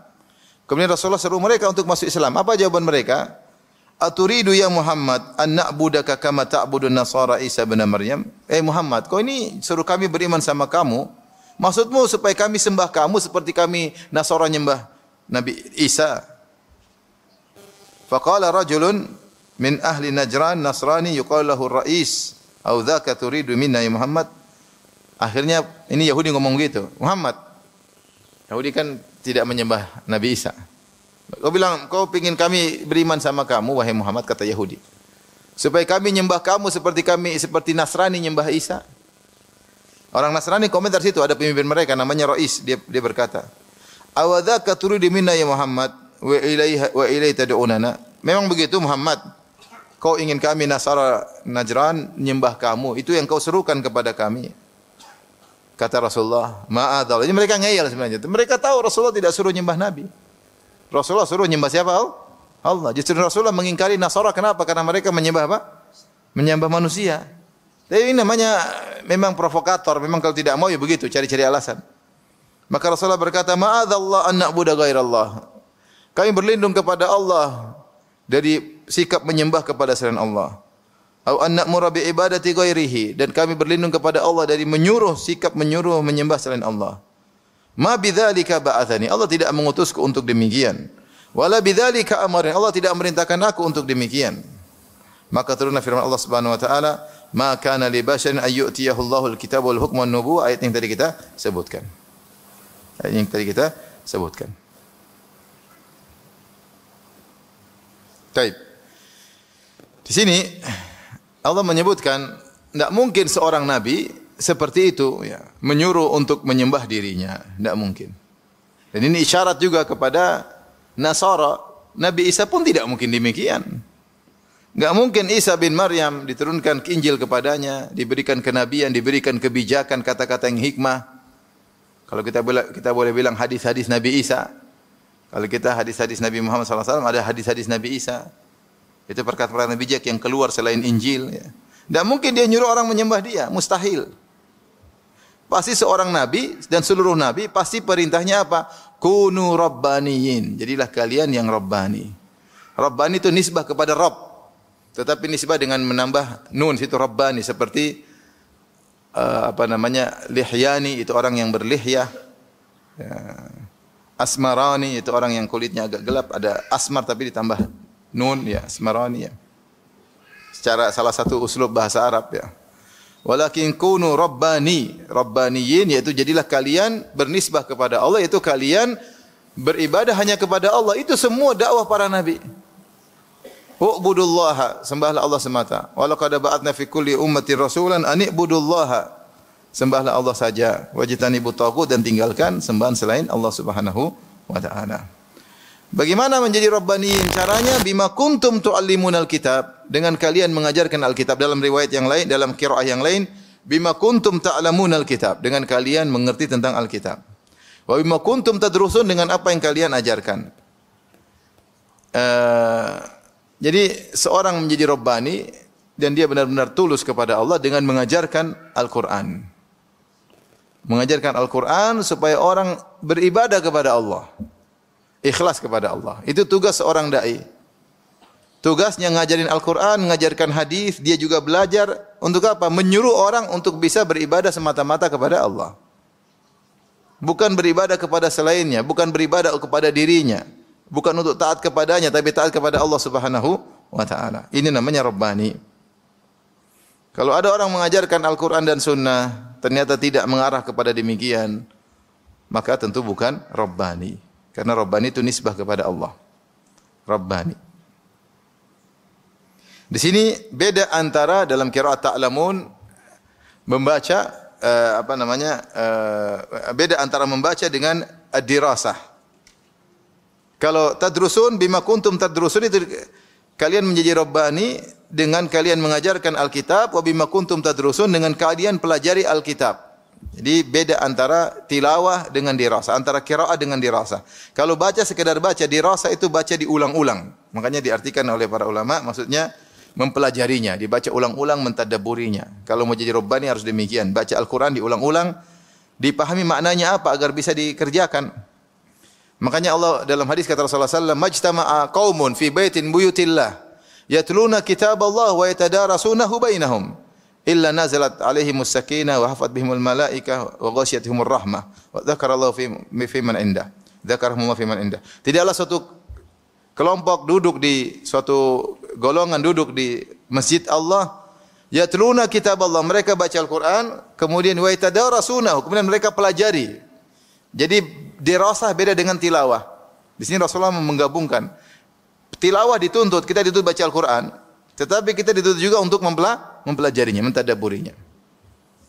Kemudian Rasulullah seru mereka untuk masuk Islam. Apa jawaban mereka? Aturidu ya Muhammad an na'budaka kama ta'budun Nasara Isa bin Maryam? Muhammad, kau ini suruh kami beriman sama kamu. Maksudmu supaya kami sembah kamu seperti kami Nasara nyembah Nabi Isa. Faqala rajulun min ahli Najran Nasrani yuqalu lahu Rais, "Au dzaka turidu minna ya Muhammad?" Akhirnya ini Yahudi ngomong gitu, "Muhammad, Yahudi kan tidak menyembah Nabi Isa. Kau bilang kau ingin kami beriman sama kamu wahai Muhammad," kata Yahudi. "Supaya kami nyembah kamu seperti Nasrani nyembah Isa." Orang Nasrani komentar situ, ada pemimpin mereka namanya Rais, dia berkata, "Awadzaka turidu minna ya Muhammad wa ilaihi tad'unana?" Memang begitu Muhammad, kau ingin kami Nasara Najran nyembah kamu, itu yang kau serukan kepada kami. Kata Rasulullah, "Ma'adzal." Ini mereka ngeyel sebenarnya. Mereka tahu Rasulullah tidak suruh nyembah Nabi. Rasulullah suruh nyembah siapa? Allah. Justru Rasulullah mengingkari Nasara, kenapa? Karena mereka menyembah apa? Menyembah manusia. Tapi ini namanya memang provokator, memang kalau tidak mau ya begitu, cari-cari alasan. Maka Rasulullah berkata, "Ma'adzallah an na'budu ghairallah." Kami berlindung kepada Allah dari sikap menyembah kepada selain Allah. Au an na'mura bi ibadati ghairihi, dan kami berlindung kepada Allah dari sikap menyuruh menyembah selain Allah. Ma bidzalika ba'athani, Allah tidak mengutusku untuk demikian. Wala bidzalika amarni, Allah tidak memerintahkan aku untuk demikian. Maka turunlah firman Allah Subhanahu wa taala, "Ma kana li basharin ay yu'tiyahu Allahul kitaba wal hukma wan nubuwwah," ayat yang tadi kita sebutkan. Baik. Di sini Allah menyebutkan tidak mungkin seorang nabi seperti itu ya, menyuruh untuk menyembah dirinya, tidak mungkin. Dan ini isyarat juga kepada Nasara. Nabi Isa pun tidak mungkin demikian. Enggak mungkin Isa bin Maryam diturunkan Injil kepadanya, diberikan kenabian, diberikan kebijakan, kata-kata yang hikmah. Kalau kita boleh bilang hadis-hadis Nabi Isa. Kalau kita hadis-hadis Nabi Muhammad SAW, ada hadis-hadis Nabi Isa. Itu perkataan bijak yang keluar selain Injil. Tidak mungkin dia nyuruh orang menyembah dia, mustahil. Pasti seorang nabi dan seluruh nabi pasti perintahnya apa? Kunu rabbaniyin. Jadilah kalian yang rabbani. Rabbani itu nisbah kepada Rabb. Tetapi nisbah dengan menambah nun situ rabbani, seperti lihyani itu orang yang berlihyah. Ya. Asmarani itu orang yang kulitnya agak gelap, ada asmar tapi ditambah nun ya, asmarani ya. Secara salah satu uslub bahasa Arab ya. Walakin kunu rabbaniyin, yaitu jadilah kalian bernisbah kepada Allah, yaitu kalian beribadah hanya kepada Allah. Itu semua dakwah para nabi. U'budullaha, sembahlah Allah semata. Walau qad ba'atna fi kulli ummatin rasulan an i'budullaha. Sembahlah Allah saja. Wajtanibut taghut, dan tinggalkan sembahan selain Allah Subhanahu wa taala. Bagaimana menjadi rabbaniyin? Caranya bima kuntum tu'allimunal kitab, dengan kalian mengajarkan Alkitab. Dalam riwayat yang lain, dalam qiraah yang lain, bima kuntum ta'lamunal kitab, dengan kalian mengerti tentang Alkitab. Wa bima kuntum tadrusun, dengan apa yang kalian ajarkan. Jadi seorang menjadi rabbani dan dia benar-benar tulus kepada Allah dengan mengajarkan Al-Quran. Mengajarkan Al-Quran supaya orang beribadah kepada Allah. Ikhlas kepada Allah. Itu tugas seorang da'i. Tugasnya ngajarin Al-Quran, mengajarkan hadis, dia juga belajar untuk apa? Menyuruh orang untuk bisa beribadah semata-mata kepada Allah. Bukan beribadah kepada selainnya, bukan beribadah kepada dirinya. Bukan untuk taat kepadanya, tapi taat kepada Allah Subhanahu wa taala. Ini namanya rabbani. Kalau ada orang mengajarkan Al-Quran dan Sunnah, ternyata tidak mengarah kepada demikian, maka tentu bukan rabbani. Karena rabbani itu nisbah kepada Allah. Rabbani. Di sini beda antara dalam qiraat ta'lamun membaca beda antara membaca dengan ad-dirasah. Kalau tadrusun bima kuntum tadrusun, itu kalian menjadi rabbani dengan kalian mengajarkan Alkitab, wa bima kuntum tadrusun, dengan kalian pelajari Alkitab. Jadi beda antara tilawah dengan dirasa, antara qiraah dengan dirasa. Kalau baca sekedar baca, dirasa itu baca diulang-ulang. Makanya diartikan oleh para ulama, maksudnya mempelajarinya, dibaca ulang-ulang, mentadabburinya. Kalau mau jadi rabbani harus demikian, baca Al-Qur'an diulang-ulang, dipahami maknanya apa agar bisa dikerjakan. Makanya Allah dalam hadis kata Rasulullah sallallahu alaihi wasallam, "Majtama'a qaumun fi baitin buyutillah, yatluna kitaballah wa yatadarasunahu bainahum, illa nazalat alaihimus sakinah wa hafat bihimul malaikah wa ghasyiyatuhumur rahmah wa dzakarallahu fi man indah." Dzakarahum fi man indah. Tidaklah suatu kelompok duduk di suatu golongan duduk di masjid Allah, yatluna kitaballah, mereka baca Al-Qur'an, kemudian wa yatadarasunahu, kemudian mereka pelajari. Jadi dirasah beda dengan tilawah. Di sini Rasulullah menggabungkan. Tilawah dituntut, kita dituntut baca Al-Qur'an, tetapi kita dituntut juga untuk mempelajarinya, mentadabburinya.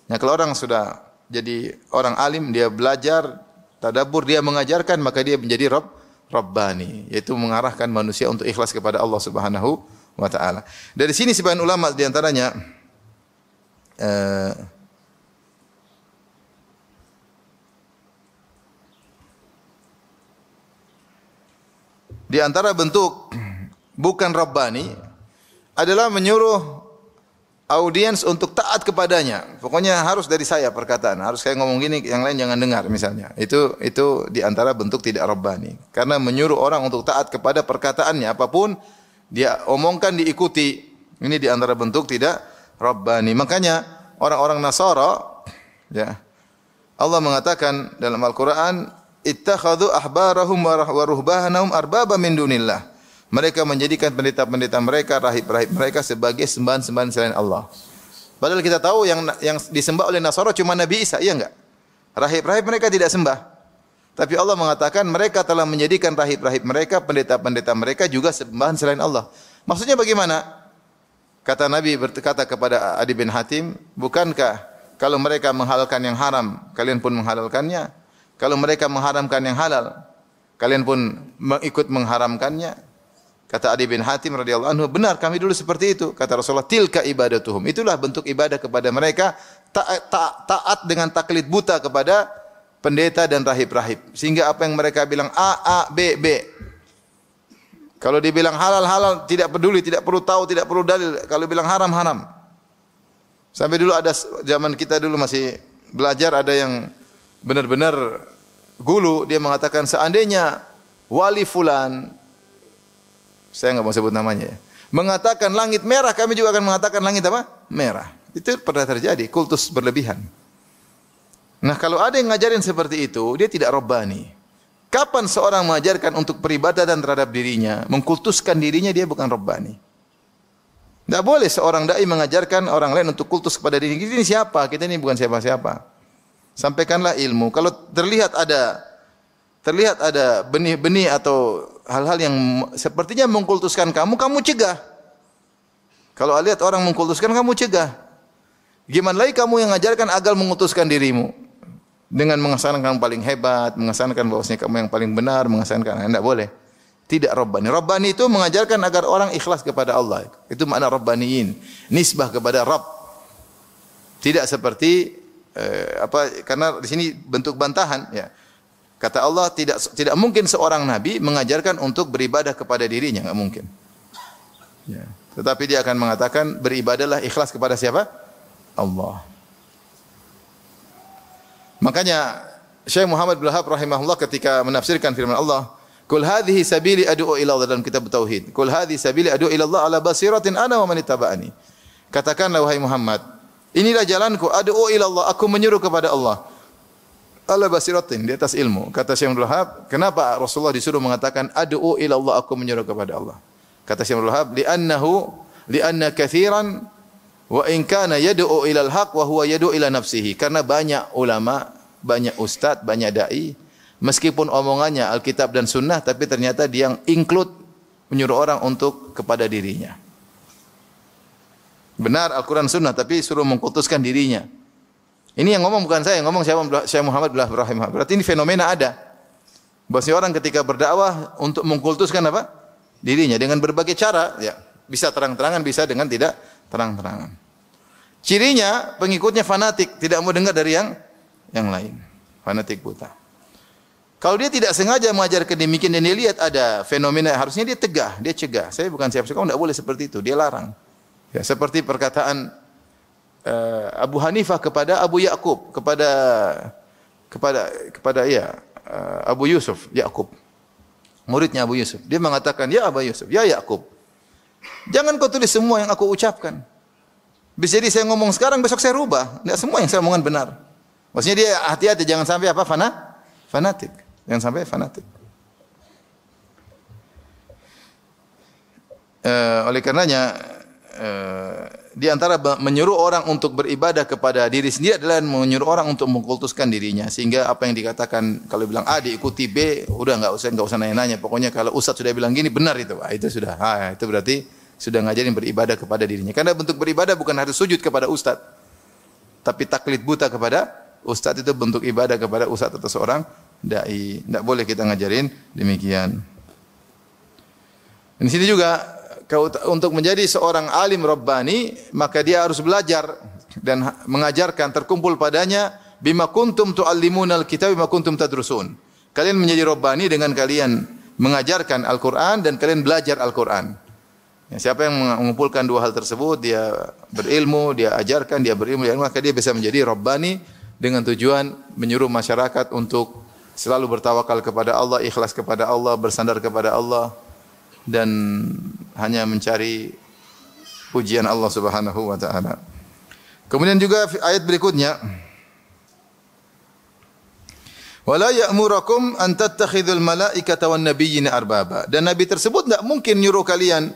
Nah, kalau orang sudah jadi orang alim, dia belajar tadabbur, dia mengajarkan, maka dia menjadi Rabbani, yaitu mengarahkan manusia untuk ikhlas kepada Allah Subhanahu wa taala. Dari sini sebagian ulama di antaranya di antara bentuk bukan Rabbani adalah menyuruh audiens untuk taat kepadanya. Pokoknya harus dari saya perkataan, harus saya ngomong gini, yang lain jangan dengar misalnya. Itu di antara bentuk tidak Rabbani. Karena menyuruh orang untuk taat kepada perkataannya, apapun dia omongkan diikuti. Ini di antara bentuk tidak Rabbani. Makanya orang-orang Nasara, ya, Allah mengatakan dalam Al-Qur'an, ittakhadhu ahbarahum wa ruhbanahum arbaba min dunillah. Mereka menjadikan pendeta-pendeta mereka, rahib-rahib mereka sebagai sembahan-sembahan selain Allah. Padahal kita tahu yang disembah oleh Nasara cuma Nabi Isa, iya enggak? Rahib-rahib mereka tidak sembah. Tapi Allah mengatakan mereka telah menjadikan rahib-rahib mereka, pendeta-pendeta mereka juga sembahan selain Allah. Maksudnya bagaimana? Kata Nabi berkata kepada Adi bin Hatim, bukankah kalau mereka menghalalkan yang haram, kalian pun menghalalkannya? Kalau mereka mengharamkan yang halal, kalian pun ikut mengharamkannya. Kata Adi bin Hatim radhiyallahu anhu, benar kami dulu seperti itu. Kata Rasulullah, tilka ibadatuhum. Itulah bentuk ibadah kepada mereka, taat dengan taklid buta kepada pendeta dan rahib-rahib. Sehingga apa yang mereka bilang A, B, B. Kalau dibilang halal, halal, tidak peduli, tidak perlu tahu, tidak perlu dalil. Kalau bilang haram, haram. Sampai dulu ada zaman kita dulu masih belajar, ada yang benar-benar gulu, dia mengatakan seandainya wali fulan, saya enggak mau sebut namanya ya, mengatakan langit merah, kami juga akan mengatakan langit apa? Merah. Itu pernah terjadi, kultus berlebihan. Nah, kalau ada yang ngajarin seperti itu, dia tidak Rabbani. Kapan seorang mengajarkan untuk peribadatan terhadap dirinya, mengkultuskan dirinya, dia bukan Rabbani. Tidak boleh seorang dai mengajarkan orang lain untuk kultus kepada diri. Kita ini siapa? Kita ini bukan siapa-siapa. Sampaikanlah ilmu. Kalau terlihat ada benih-benih atau hal-hal yang sepertinya mengkultuskan kamu, kamu cegah. Kalau lihat orang mengkultuskan, kamu cegah. Gimana lagi kamu yang mengajarkan agar mengutuskan dirimu dengan mengesankan kamu paling hebat, mengesankan bahwasanya kamu yang paling benar, mengesankan, tidak boleh. Tidak Rabbani. Rabbani itu mengajarkan agar orang ikhlas kepada Allah. Itu makna Rabbaniin, nisbah kepada Rabb. Tidak seperti karena di sini bentuk bantahan, ya. Kata Allah, tidak mungkin seorang nabi mengajarkan untuk beribadah kepada dirinya, enggak mungkin. Ya. Tetapi dia akan mengatakan beribadahlah ikhlas kepada siapa? Allah. Makanya Syekh Muhammad bin Wahab rahimahullah ketika menafsirkan firman Allah, "Qul hadhihi sabili ad'u ila Allah," dalam kitab Tauhid. "Qul hadhihi sabili ad'u ila Allah ala basiratin ana wa man ittaba'ani." Katakanlah wahai Muhammad, inilah jalanku, ad'u ila Allah, aku menyuruh kepada Allah. Ala basiratin, di atas ilmu. Kata Syekh Abdul Wahab, kenapa Rasulullah disuruh mengatakan ad'u ila Allah, aku menyuruh kepada Allah? Kata Syekh Abdul Wahab, li'anna kathiran wa in kana yad'u ila al-haq wa huwa yad'u ila nafsihi. Karena banyak ulama, banyak ustaz, banyak dai, meskipun omongannya Alkitab dan Sunnah, tapi ternyata dia yang include menyuruh orang untuk kepada dirinya. Benar Al-Quran Sunnah, tapi suruh mengkultuskan dirinya. Ini yang ngomong bukan saya, yang ngomong Syekh Muhammad bin Rahimah. Berarti ini fenomena ada. Bahwasanya orang ketika berdakwah untuk mengkultuskan apa? Dirinya dengan berbagai cara, ya. Bisa terang-terangan, bisa dengan tidak terang-terangan. Cirinya pengikutnya fanatik, tidak mau dengar dari yang lain. Fanatik buta. Kalau dia tidak sengaja mengajarkan demikian dan dia lihat ada fenomena, harusnya dia tegah, dia cegah. Saya bukan siapa-siapa, kamu tidak boleh seperti itu. Dia larang. Ya, seperti perkataan Abu Hanifah kepada Abu Yakub, kepada Abu Yusuf, Yakub. Muridnya Abu Yusuf. Dia mengatakan, "Ya Abu Yusuf, ya Yakub. Jangan kau tulis semua yang aku ucapkan. Bisa jadi saya ngomong sekarang, besok saya rubah. Tidak semua yang saya omongkan benar." Maksudnya dia hati-hati, jangan sampai apa? Fanatik. Jangan sampai fanatik. Oleh karenanya, di antara menyuruh orang untuk beribadah kepada diri sendiri adalah menyuruh orang untuk mengkultuskan dirinya. Sehingga apa yang dikatakan, kalau bilang A diikuti B, udah enggak usah nanya-nanya. Pokoknya kalau ustaz sudah bilang gini, benar itu. Itu sudah. Itu berarti sudah ngajarin beribadah kepada dirinya. Karena bentuk beribadah bukan harus sujud kepada ustaz. Tapi taklid buta kepada ustaz itu bentuk ibadah kepada ustaz atau seorang dai. Tidak boleh kita ngajarin demikian. Di sini juga untuk menjadi seorang alim rabbani, maka dia harus belajar dan mengajarkan, terkumpul padanya bima kuntum tuallimunal kitab bima kuntum tadrusun. Kalian menjadi rabbani dengan kalian mengajarkan Al-Qur'an dan kalian belajar Al-Qur'an. Ya, siapa yang mengumpulkan dua hal tersebut, dia berilmu, dia ajarkan, dia berilmu, maka dia bisa menjadi rabbani dengan tujuan menyuruh masyarakat untuk selalu bertawakal kepada Allah, ikhlas kepada Allah, bersandar kepada Allah, dan hanya mencari pujian Allah Subhanahu wa taala. Kemudian juga ayat berikutnya, wala ya'murukum an tattakhidul malaikata wan nabiyyina arbaba. Dan nabi tersebut tidak mungkin nyuruh kalian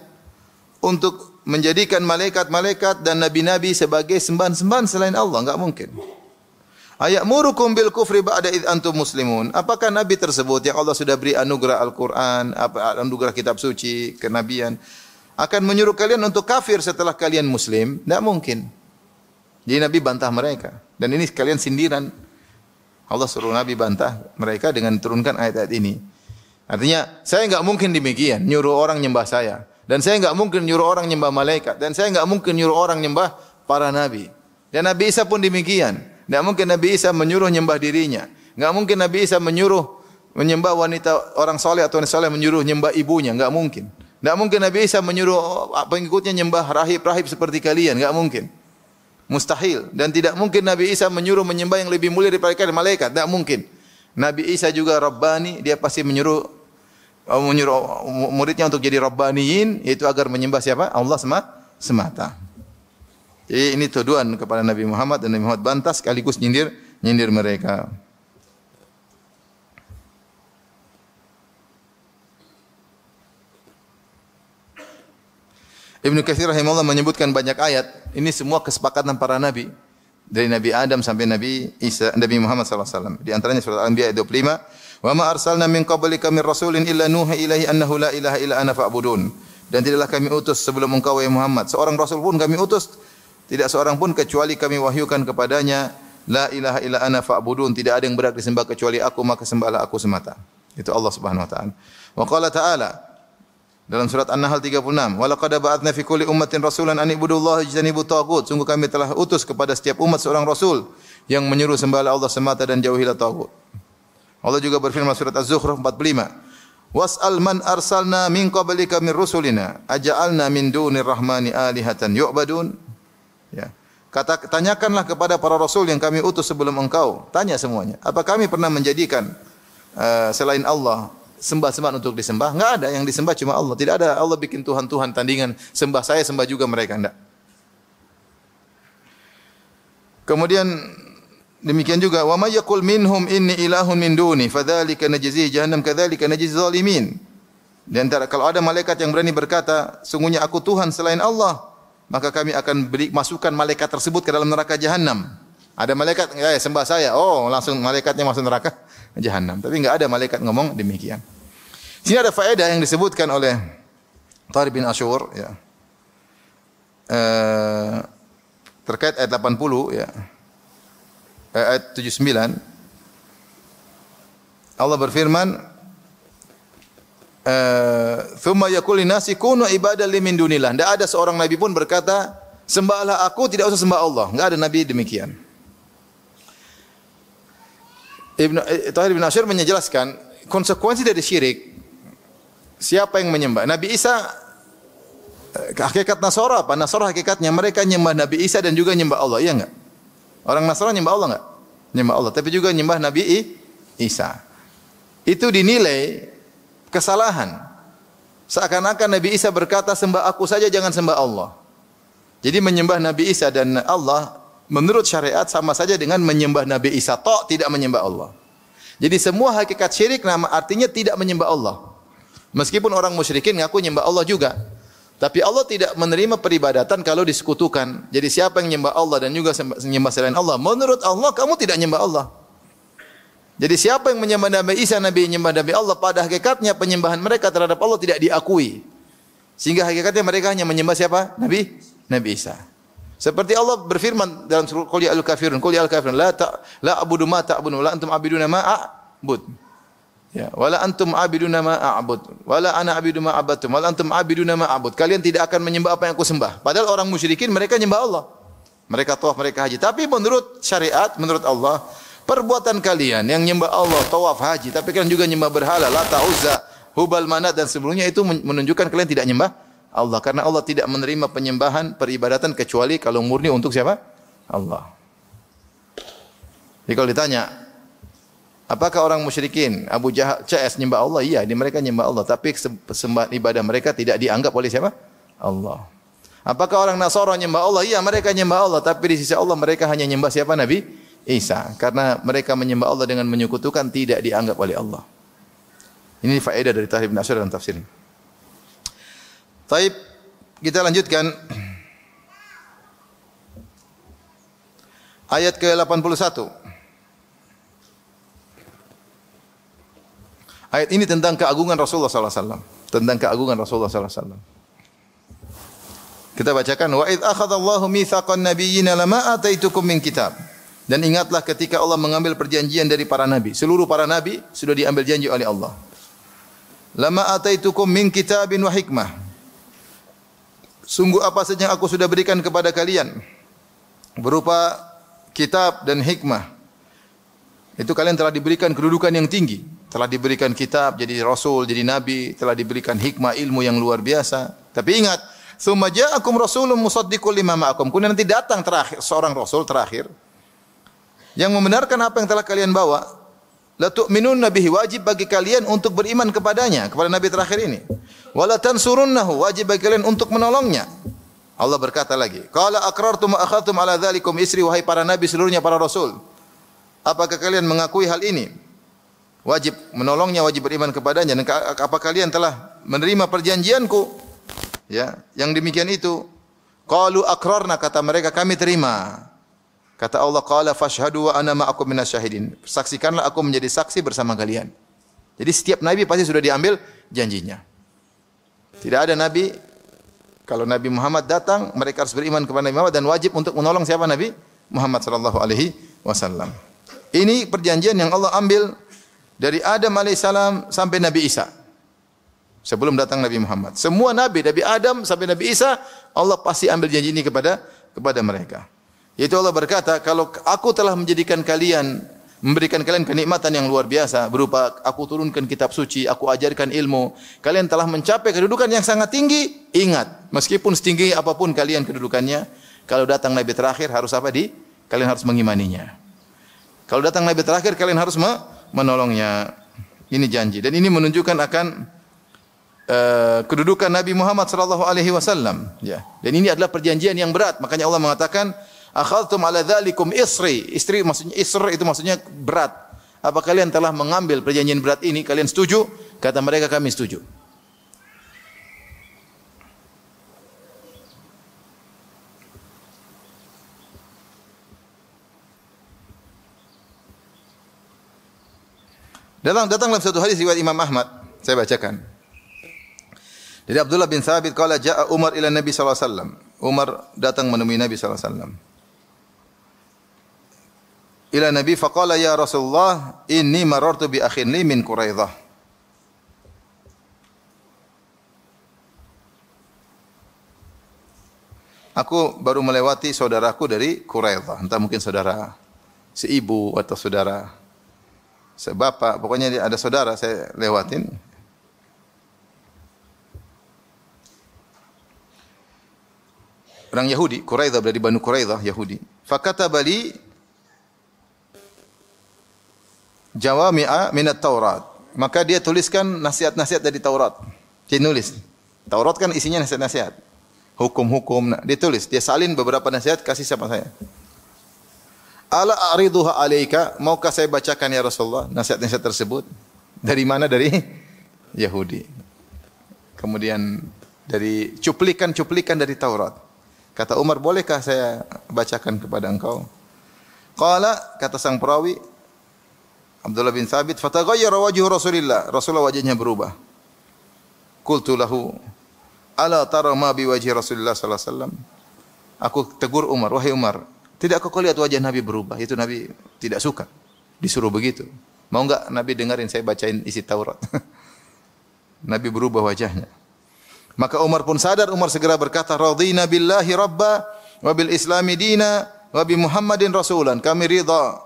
untuk menjadikan malaikat-malaikat dan nabi-nabi sebagai sembahan-sembahan selain Allah, enggak mungkin. Ayamurukum bil kufri ba'da id antum muslimun. Apakah nabi tersebut yang Allah sudah beri anugerah Al-Qur'an, anugerah kitab suci, kenabian, akan menyuruh kalian untuk kafir setelah kalian muslim? Tidak mungkin. Jadi nabi bantah mereka. Dan ini sekalian sindiran. Allah suruh nabi bantah mereka dengan turunkan ayat-ayat ini. Artinya, saya enggak mungkin demikian, nyuruh orang nyembah saya. Dan saya enggak mungkin nyuruh orang nyembah malaikat. Dan saya enggak mungkin nyuruh orang nyembah para nabi. Dan Nabi Isa pun demikian. Tidak mungkin Nabi Isa menyuruh nyembah dirinya. Tidak mungkin Nabi Isa menyuruh menyembah wanita orang soleh atau wanita soleh menyuruh nyembah ibunya. Tidak mungkin. Tidak mungkin Nabi Isa menyuruh pengikutnya nyembah rahib-rahib seperti kalian. Tidak mungkin. Mustahil. Dan tidak mungkin Nabi Isa menyuruh menyembah yang lebih mulia daripada malaikat. Tidak mungkin. Nabi Isa juga Rabbani. Dia pasti menyuruh muridnya untuk jadi Rabbaniyin. Yaitu agar menyembah siapa? Allah semata. Jadi ini tuduhan kepada Nabi Muhammad dan Nabi Muhammad bantah sekaligus nyindir mereka. Ibnu Katsir rahimahullah menyebutkan banyak ayat. Ini semua kesepakatan para nabi. Dari Nabi Adam sampai Nabi Isa, Nabi Muhammad sallallahu alaihi wasallam. Di antaranya surat Al-Anbiya ayat 25, "Wa ma arsalna min qablika min rasulin illa nuha ilaihi annahu la ilaha illa ana fa'budun." Dan tidaklah kami utus sebelum engkau wahai Muhammad seorang rasul pun kami utus, tidak seorang pun kecuali kami wahyukan kepadanya, la ilaha illa ana fa'budun, tidak ada yang berhak disembah kecuali aku, maka sembahlah aku semata. Itu Allah Subhanahu wa taala. Wa qala ta'ala dalam surat An-Nahl 36, wa laqad ba'atsna fi kulli ummatin rasulan an ibudullaha wajtanibut taghut. Sungguh kami telah utus kepada setiap umat seorang rasul yang menyuruh sembahlah Allah semata dan jauhilah taghut. Allah juga berfirman surat Az-Zukhruf 45, was'al man arsalna min qablika min rusulina aja'alna min dunir rahmani alihatan yu'badun. Ya. Tanyakanlah kepada para rasul yang kami utus sebelum engkau. Tanya semuanya. Apa kami pernah menjadikan selain Allah sembah-sembah untuk disembah? Enggak ada, yang disembah cuma Allah. Tidak ada Allah bikin Tuhan-Tuhan tandingan, sembah saya, sembah juga mereka. Enggak. Kemudian demikian juga wa may yaqul minhum inni ilahun min duni fadzalika najzihi jahannam kadzalika najzi zalimin. Dan kalau ada malaikat yang berani berkata, sungguhnya aku Tuhan selain Allah, maka kami akan masukkan malaikat tersebut ke dalam neraka jahanam. Ada malaikat, sembah saya, langsung malaikatnya masuk neraka jahanam. Tapi enggak ada malaikat ngomong demikian. Sini ada faedah yang disebutkan oleh Tariq bin Ashur, ya. Terkait ayat 80, ya. Ayat 79. Allah berfirman, thumma yaqulu linnasi kunu ibadan li min dunillah. Tidak ada seorang nabi pun berkata, sembahlah aku, tidak usah sembah Allah. Enggak ada nabi demikian. Tahir bin Ashir menjelaskan konsekuensi dari syirik. Siapa yang menyembah Nabi Isa, hakikat Nasara apa? Nasara hakikatnya mereka nyembah Nabi Isa dan juga nyembah Allah, iya enggak? Orang Nasara nyembah Allah enggak? Nyembah Allah, tapi juga nyembah Nabi Isa. Itu dinilai kesalahan. Seakan-akan Nabi Isa berkata, sembah aku saja, jangan sembah Allah. Jadi menyembah Nabi Isa dan Allah menurut syariat sama saja dengan menyembah Nabi Isa, tidak menyembah Allah. Jadi semua hakikat syirik nama artinya tidak menyembah Allah. Meskipun orang musyrikin ngaku nyembah Allah juga. Tapi Allah tidak menerima peribadatan kalau disekutukan. Jadi siapa yang menyembah Allah dan juga menyembah selain Allah, menurut Allah kamu tidak menyembah Allah. Jadi siapa yang menyembah Nabi Isa, Nabi menyembah Nabi Allah, pada hakikatnya penyembahan mereka terhadap Allah tidak diakui. Sehingga hakikatnya mereka hanya menyembah siapa? Nabi Isa. Seperti Allah berfirman dalam surah Qul ya al-kafirun, Qul ya al-kafirun, la a'budu ma ta'budun, la antum a'buduna ma a'bud. Ya, wala antum a'buduna ma a'bud, wala ana a'budu ma abattum, wala antum a'buduna ma a'bud. Kalian tidak akan menyembah apa yang aku sembah. Padahal orang musyrikin mereka nyembah Allah. Mereka tawaf, mereka haji. Tapi menurut syariat, menurut Allah, perbuatan kalian yang nyembah Allah, tawaf, haji, tapi kalian juga nyembah berhala, Lata, Uzza, Hubal, Manat dan sebelumnya, itu menunjukkan kalian tidak nyembah Allah, karena Allah tidak menerima penyembahan peribadatan kecuali kalau murni untuk siapa? Allah. Jadi kalau ditanya, apakah orang musyrikin Abu Jahal CS nyembah Allah? Iya, mereka nyembah Allah, tapi sembah ibadah mereka tidak dianggap oleh siapa? Allah. Apakah orang Nasara nyembah Allah? Iya, mereka nyembah Allah, tapi di sisi Allah mereka hanya nyembah siapa? Nabi Isa. Karena mereka menyembah Allah dengan menyekutukan, tidak dianggap oleh Allah. Ini faedah dari Tahir bin Ashir dalam tafsir. Taib, kita lanjutkan ayat ke-81. Ayat ini tentang keagungan Rasulullah sallallahu alaihi wasallam, tentang keagungan Rasulullah sallallahu alaihi wasallam. Kita bacakan, wa id akhadallahu mitsaqan nabiyyina lama ataitukum min kitab. Dan ingatlah ketika Allah mengambil perjanjian dari para nabi. Seluruh para nabi sudah diambil janji oleh Allah. Lama ataitukum min kitabin wa hikmah. Sungguh apa saja yang aku sudah berikan kepada kalian berupa kitab dan hikmah. Itu kalian telah diberikan kedudukan yang tinggi. Telah diberikan kitab, jadi rasul, jadi nabi, telah diberikan hikmah, ilmu yang luar biasa. Tapi ingat, tsumma ja'akum rasulun musaddiqul lima ma'akum. Kemudian nanti datang terakhir seorang rasul terakhir yang membenarkan apa yang telah kalian bawa. La tu'minunna bihi, wajib bagi kalian untuk beriman kepadanya, kepada nabi terakhir ini. Wala tansurunnahu, wajib bagi kalian untuk menolongnya. Allah berkata lagi, qala aqrartum wa akhadtum ala dzalikum isri, wahai para nabi seluruhnya, para rasul, apakah kalian mengakui hal ini? Wajib menolongnya, wajib beriman kepadanya. Dan apa kalian telah menerima perjanjianku? Ya, yang demikian itu. Qalu aqrarna, kata mereka kami terima. Kata Allah, qala fashhadu wa ana ma'akum minasyahidin. Saksikanlah aku menjadi saksi bersama kalian. Jadi setiap nabi pasti sudah diambil janjinya. Tidak ada nabi, kalau Nabi Muhammad datang, mereka harus beriman kepada Nabi Muhammad dan wajib untuk menolong siapa? Nabi Muhammad sallallahu alaihi wasallam. Ini perjanjian yang Allah ambil dari Adam alaihissalam sampai Nabi Isa. Sebelum datang Nabi Muhammad. Semua nabi dari Adam sampai Nabi Isa, Allah pasti ambil janji ini kepada mereka. Yaitu Allah berkata, kalau aku telah menjadikan kalian, memberikan kalian kenikmatan yang luar biasa, berupa aku turunkan kitab suci, aku ajarkan ilmu, kalian telah mencapai kedudukan yang sangat tinggi, ingat, meskipun setinggi apapun kalian kedudukannya, kalau datang Nabi terakhir harus apa? Kalian harus mengimaninya. Kalau datang Nabi terakhir, kalian harus menolongnya. Ini janji. Dan ini menunjukkan akan kedudukan Nabi Muhammad sallallahu alaihi wasallam. Ya. Dan ini adalah perjanjian yang berat. Makanya Allah mengatakan, akhadtum ala dzalikum isri. Istri maksudnya itu maksudnya berat. Apa kalian telah mengambil perjanjian berat ini? Kalian setuju? Kata mereka, kami setuju. Datang dalam satu hadis riwayat Imam Ahmad, saya bacakan. Dari Abdullah bin Thabit qala jaa Umar ila Nabi sallallahu alaihi wasallam. Umar datang menemui Nabi sallallahu alaihi wasallam. Ila Nabi faqala ya Rasulullah inni marartu bi akhin li min Quraidah. Aku baru melewati saudaraku dari Quraidah. Entah mungkin saudara seibu atau saudara sebapak. Pokoknya dia ada saudara saya lewatin. Orang Yahudi, Quraidah dari Banu Quraidah, Yahudi. Fakataba li jawami'a minat Taurat. Maka dia tuliskan nasihat-nasihat dari Taurat. Dia nulis. Taurat kan isinya nasihat-nasihat. Hukum-hukum. Dia tulis. Dia salin beberapa nasihat kasih sama saya. Ala a'riduha alaika. Maukah saya bacakan ya Rasulullah nasihat-nasihat tersebut? Dari mana? Dari Yahudi. Kemudian dari cuplikan-cuplikan dari Taurat. Kata Umar, bolehkah saya bacakan kepada engkau? Qala, kata sang perawi Abdullah bin Thabit, fataghayyara wajhu Rasulillah. Rasulullah wajahnya berubah. Qultu lahu, ala tara ma bi wajhi Rasulillah sallallahu alaihi wasallam? Aku tegur Umar, wahai Umar, tidak kau lihat wajah Nabi berubah? Itu Nabi tidak suka disuruh begitu. Mau enggak Nabi dengarin saya bacain isi Taurat? Nabi berubah wajahnya. Maka Umar pun sadar, Umar segera berkata, radina billahi rabba wa bil islami dina wa bi Muhammadin rasulan. Kami ridha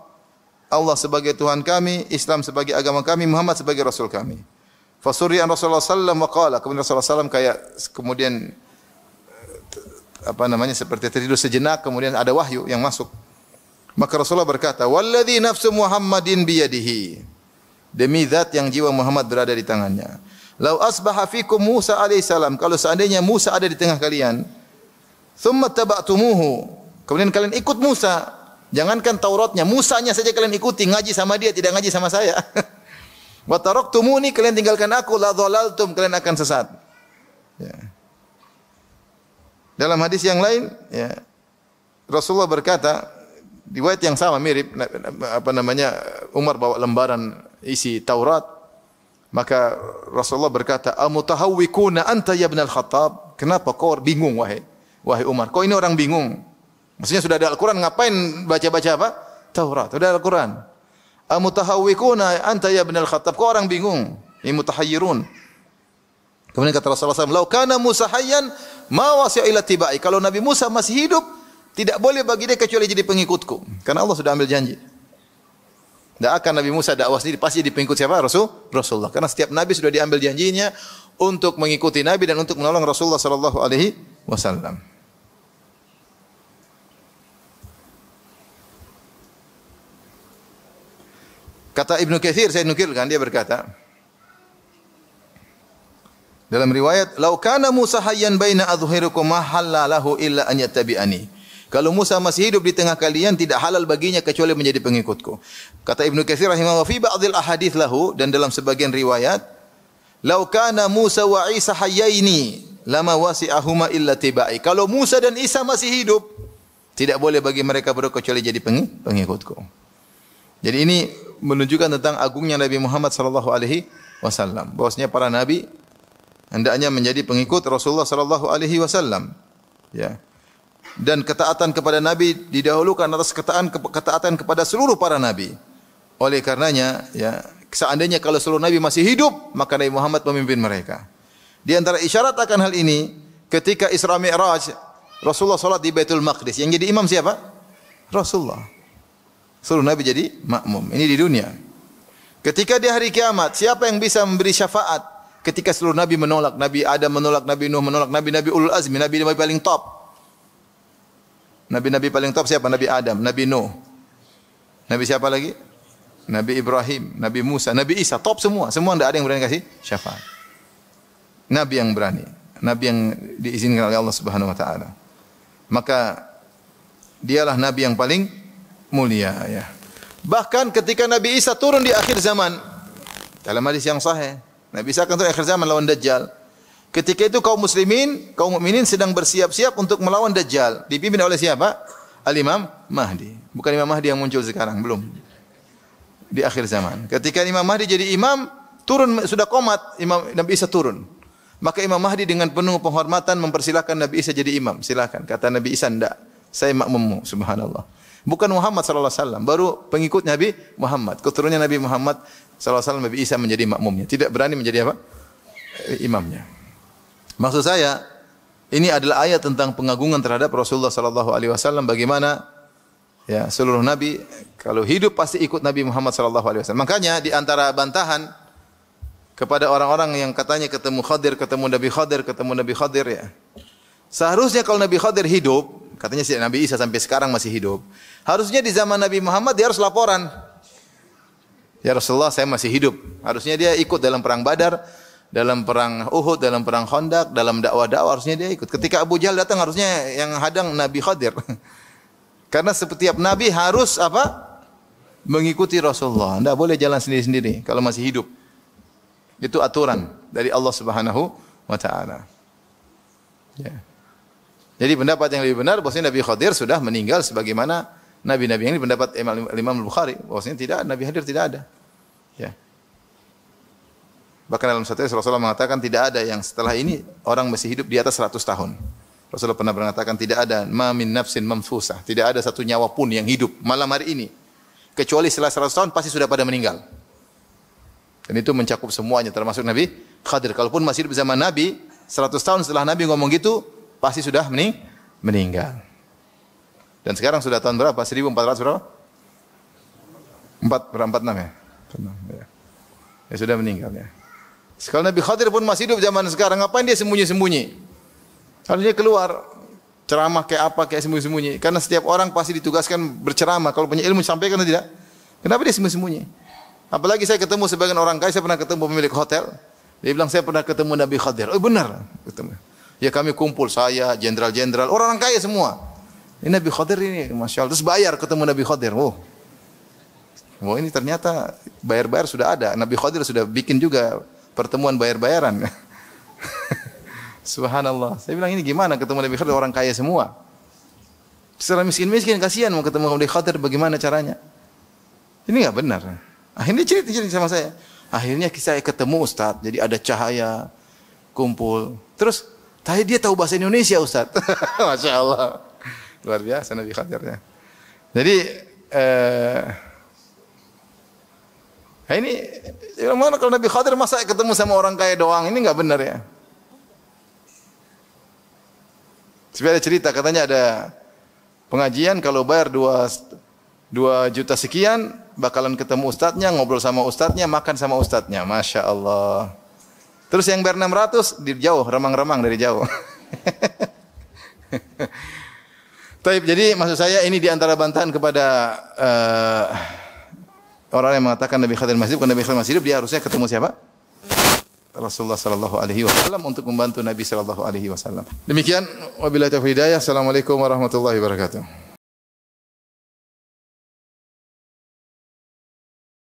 Allah sebagai Tuhan kami, Islam sebagai agama kami, Muhammad sebagai rasul kami. Fasuri an Rasulullah sallallahu alaihi wasallam, kemudian Rasulullah sallallahu kayak kemudian seperti tertidur sejenak, kemudian ada wahyu yang masuk. Maka Rasulullah berkata, walladzi nafsu Muhammadin biyadihi. Demi zat yang jiwa Muhammad berada di tangannya. Lau asbaha fikum Musa alaihissalam, kalau seandainya Musa ada di tengah kalian, thumma taba'tumuhu, kemudian kalian ikut Musa, jangankan Tauratnya, Musanya saja kalian ikuti, ngaji sama dia, tidak ngaji sama saya. Wa taraktumuni, kalian tinggalkan aku, la dhalaltum, kalian akan sesat. Ya. Dalam hadis yang lain, ya, Rasulullah berkata, riwayat yang sama mirip, Umar bawa lembaran isi Taurat. Maka Rasulullah berkata, "Amutahawwikuna anta ya ibn al-Khattab?" Kenapa kau bingung wahai Umar? Kau ini orang bingung. Maksudnya sudah ada Al-Qur'an, ngapain baca-baca apa? Taurat. Sudah ada Al-Qur'an. Amutahawwikuna anta ya ibn al-Khattab? Kau orang bingung. Ini mutahayyirun. Kemudian kata Rasulullah SAW, "Lau kana Musa hayyan ma wasi'a ila tibai." Kalau Nabi Musa masih hidup, tidak boleh bagi dia kecuali jadi pengikutku. Karena Allah sudah ambil janji. Tidak akan Nabi Musa dakwah sendiri, pasti di pengikut siapa? Rasulullah. Karena setiap Nabi sudah diambil janjinya untuk mengikuti Nabi dan untuk menolong Rasulullah sallallahu alaihi wasallam. Kata Ibnu Katsir, saya nukilkan, dia berkata, dalam riwayat, "Lau kana Musa hayyan baina adhhurikum ma halalahu illa an yattabi'ani." Kalau Musa masih hidup di tengah kalian, tidak halal baginya kecuali menjadi pengikutku. Kata Ibnu Katsir rahimahullah, fi ba'dil ahadits lahu, dan dalam sebagian riwayat, "Lau kana Musa wa Isa hayyaini lama wasi'ahuma illa tibai." Kalau Musa dan Isa masih hidup, tidak boleh bagi mereka berdua kecuali jadi pengikutku. Jadi ini menunjukkan tentang agungnya Nabi Muhammad sallallahu alaihi wasallam. Bahwasanya para nabi hendaknya menjadi pengikut Rasulullah sallallahu alaihi wasallam. Ya. Dan ketaatan kepada Nabi didahulukan atas ketaatan kepada seluruh para Nabi. Oleh karenanya, ya, seandainya kalau seluruh Nabi masih hidup, maka Nabi Muhammad memimpin mereka. Di antara isyarat akan hal ini, ketika Isra Mi'raj, Rasulullah salat di Baitul Maqdis. Yang jadi imam siapa? Rasulullah. Seluruh Nabi jadi makmum. Ini di dunia. Ketika di hari kiamat, siapa yang bisa memberi syafaat? Ketika seluruh Nabi menolak, Nabi Adam menolak, Nabi Nuh menolak, Nabi ulul azmi, Nabi paling top. Nabi paling top siapa? Nabi Adam, Nabi Nuh. Nabi siapa lagi? Nabi Ibrahim, Nabi Musa, Nabi Isa, top semua. Semua tidak ada yang berani kasih syafaat. Nabi yang berani, Nabi yang diizinkan oleh Allah Subhanahu wa taala. Maka dialah Nabi yang paling mulia, ya. Bahkan ketika Nabi Isa turun di akhir zaman, dalam hadis yang sahih, Nabi Isa akan turun di akhir zaman lawan Dajjal. Ketika itu kaum mukminin sedang bersiap-siap untuk melawan Dajjal. Dipimpin oleh siapa? Al-Imam Mahdi. Bukan Imam Mahdi yang muncul sekarang, belum. Di akhir zaman. Ketika Imam Mahdi jadi imam, turun sudah qomat, Nabi Isa turun. Maka Imam Mahdi dengan penuh penghormatan mempersilahkan Nabi Isa jadi imam. Silakan. Kata Nabi Isa, enggak. Saya makmummu, subhanallah. Bukan Muhammad sallallahu alaihi wasallam, baru pengikut Nabi Muhammad. Keturunannya Nabi Muhammad sallallahu alaihi wasallam, Nabi Isa menjadi makmumnya. Tidak berani menjadi apa? Imamnya. Maksud saya, Ini adalah ayat tentang pengagungan terhadap Rasulullah sallallahu alaihi wasallam, bagaimana ya seluruh nabi kalau hidup pasti ikut Nabi Muhammad sallallahu alaihi wasallam. Makanya di antara bantahan kepada orang-orang yang katanya ketemu Nabi Khadir ya. Seharusnya kalau Nabi Khadir hidup, katanya si Nabi Isa sampai sekarang masih hidup, harusnya di zaman Nabi Muhammad dia harus laporan. Ya Rasulullah, saya masih hidup. Harusnya dia ikut dalam perang Badar, dalam perang Uhud, dalam perang Khandaq, dalam dakwah-dakwah harusnya dia ikut. Ketika Abu Jahal datang harusnya yang hadang Nabi Khadir. Karena setiap nabi harus apa? Mengikuti Rasulullah. Tidak boleh jalan sendiri-sendiri kalau masih hidup. Itu aturan dari Allah Subhanahu wa taala. Ya. Jadi pendapat yang lebih benar bahwasanya Nabi Khadir sudah meninggal sebagaimana nabi-nabi ini, pendapat Imam Al-Bukhari bahwasanya tidak, Nabi Khadir tidak ada. Ya. Bahkan dalam satu hadis Rasulullah mengatakan tidak ada yang setelah ini orang masih hidup di atas 100 tahun. Rasulullah pernah mengatakan tidak ada ma min nafsin mamsusah, tidak ada satu nyawa pun yang hidup malam hari ini kecuali setelah 100 tahun pasti sudah pada meninggal. Dan itu mencakup semuanya termasuk Nabi Khadir. Kalaupun masih hidup zaman Nabi, 100 tahun setelah Nabi ngomong gitu pasti sudah meninggal. Dan sekarang sudah tahun berapa? 1400 berapa? 46 ya? Ya sudah meninggal ya. Sekali Nabi Khadir pun masih hidup zaman sekarang, ngapain dia sembunyi-sembunyi? Kalau dia keluar ceramah kayak apa, kayak sembunyi-sembunyi. Karena setiap orang pasti ditugaskan berceramah. Kalau punya ilmu sampaikan atau tidak? Kenapa dia sembunyi-sembunyi? Apalagi saya ketemu sebagian orang kaya, saya pernah ketemu pemilik hotel. Dia bilang saya pernah ketemu Nabi Khadir. Oh benar, ketemu. Ya kami kumpul, saya, jenderal-jenderal, orang kaya semua. Ini Nabi Khadir ini, Masya Allah. Terus bayar ketemu Nabi Khadir. Oh ini ternyata bayar-bayar sudah ada. Nabi Khadir sudah bikin juga pertemuan bayar-bayaran. Subhanallah. Saya bilang ini gimana ketemu Nabi Khadir orang kaya semua. Secara miskin-miskin kasihan mau ketemu Nabi Khadir, bagaimana caranya? Ini enggak benar. Akhirnya cerita sama saya. Akhirnya saya ketemu Ustaz, jadi ada cahaya kumpul. Terus tadi dia tahu bahasa Indonesia Ustaz. Masya Allah. Luar biasa Nabi Khadirnya. Jadi ini mana kalau Nabi Khadir masa ketemu sama orang kaya doang, ini enggak benar ya. Sebenarnya ada cerita, katanya ada pengajian kalau bayar 2 juta sekian bakalan ketemu ustadznya, ngobrol sama ustadznya, makan sama ustadznya. Masya Allah. Terus yang bayar 600 di jauh, remang-remang dari jauh. Taib, jadi maksud saya ini diantara bantahan kepada orang yang mengatakan Nabi Khadir masih hidup. Kalau Nabi Khadir masih hidup, dia harusnya ketemu siapa? Rasulullah sallallahu alaihi wasallam untuk membantu Nabi sallallahu alaihi wasallam. Demikian wabillahi taufiq hidayah. Assalamualaikum warahmatullahi wabarakatuh.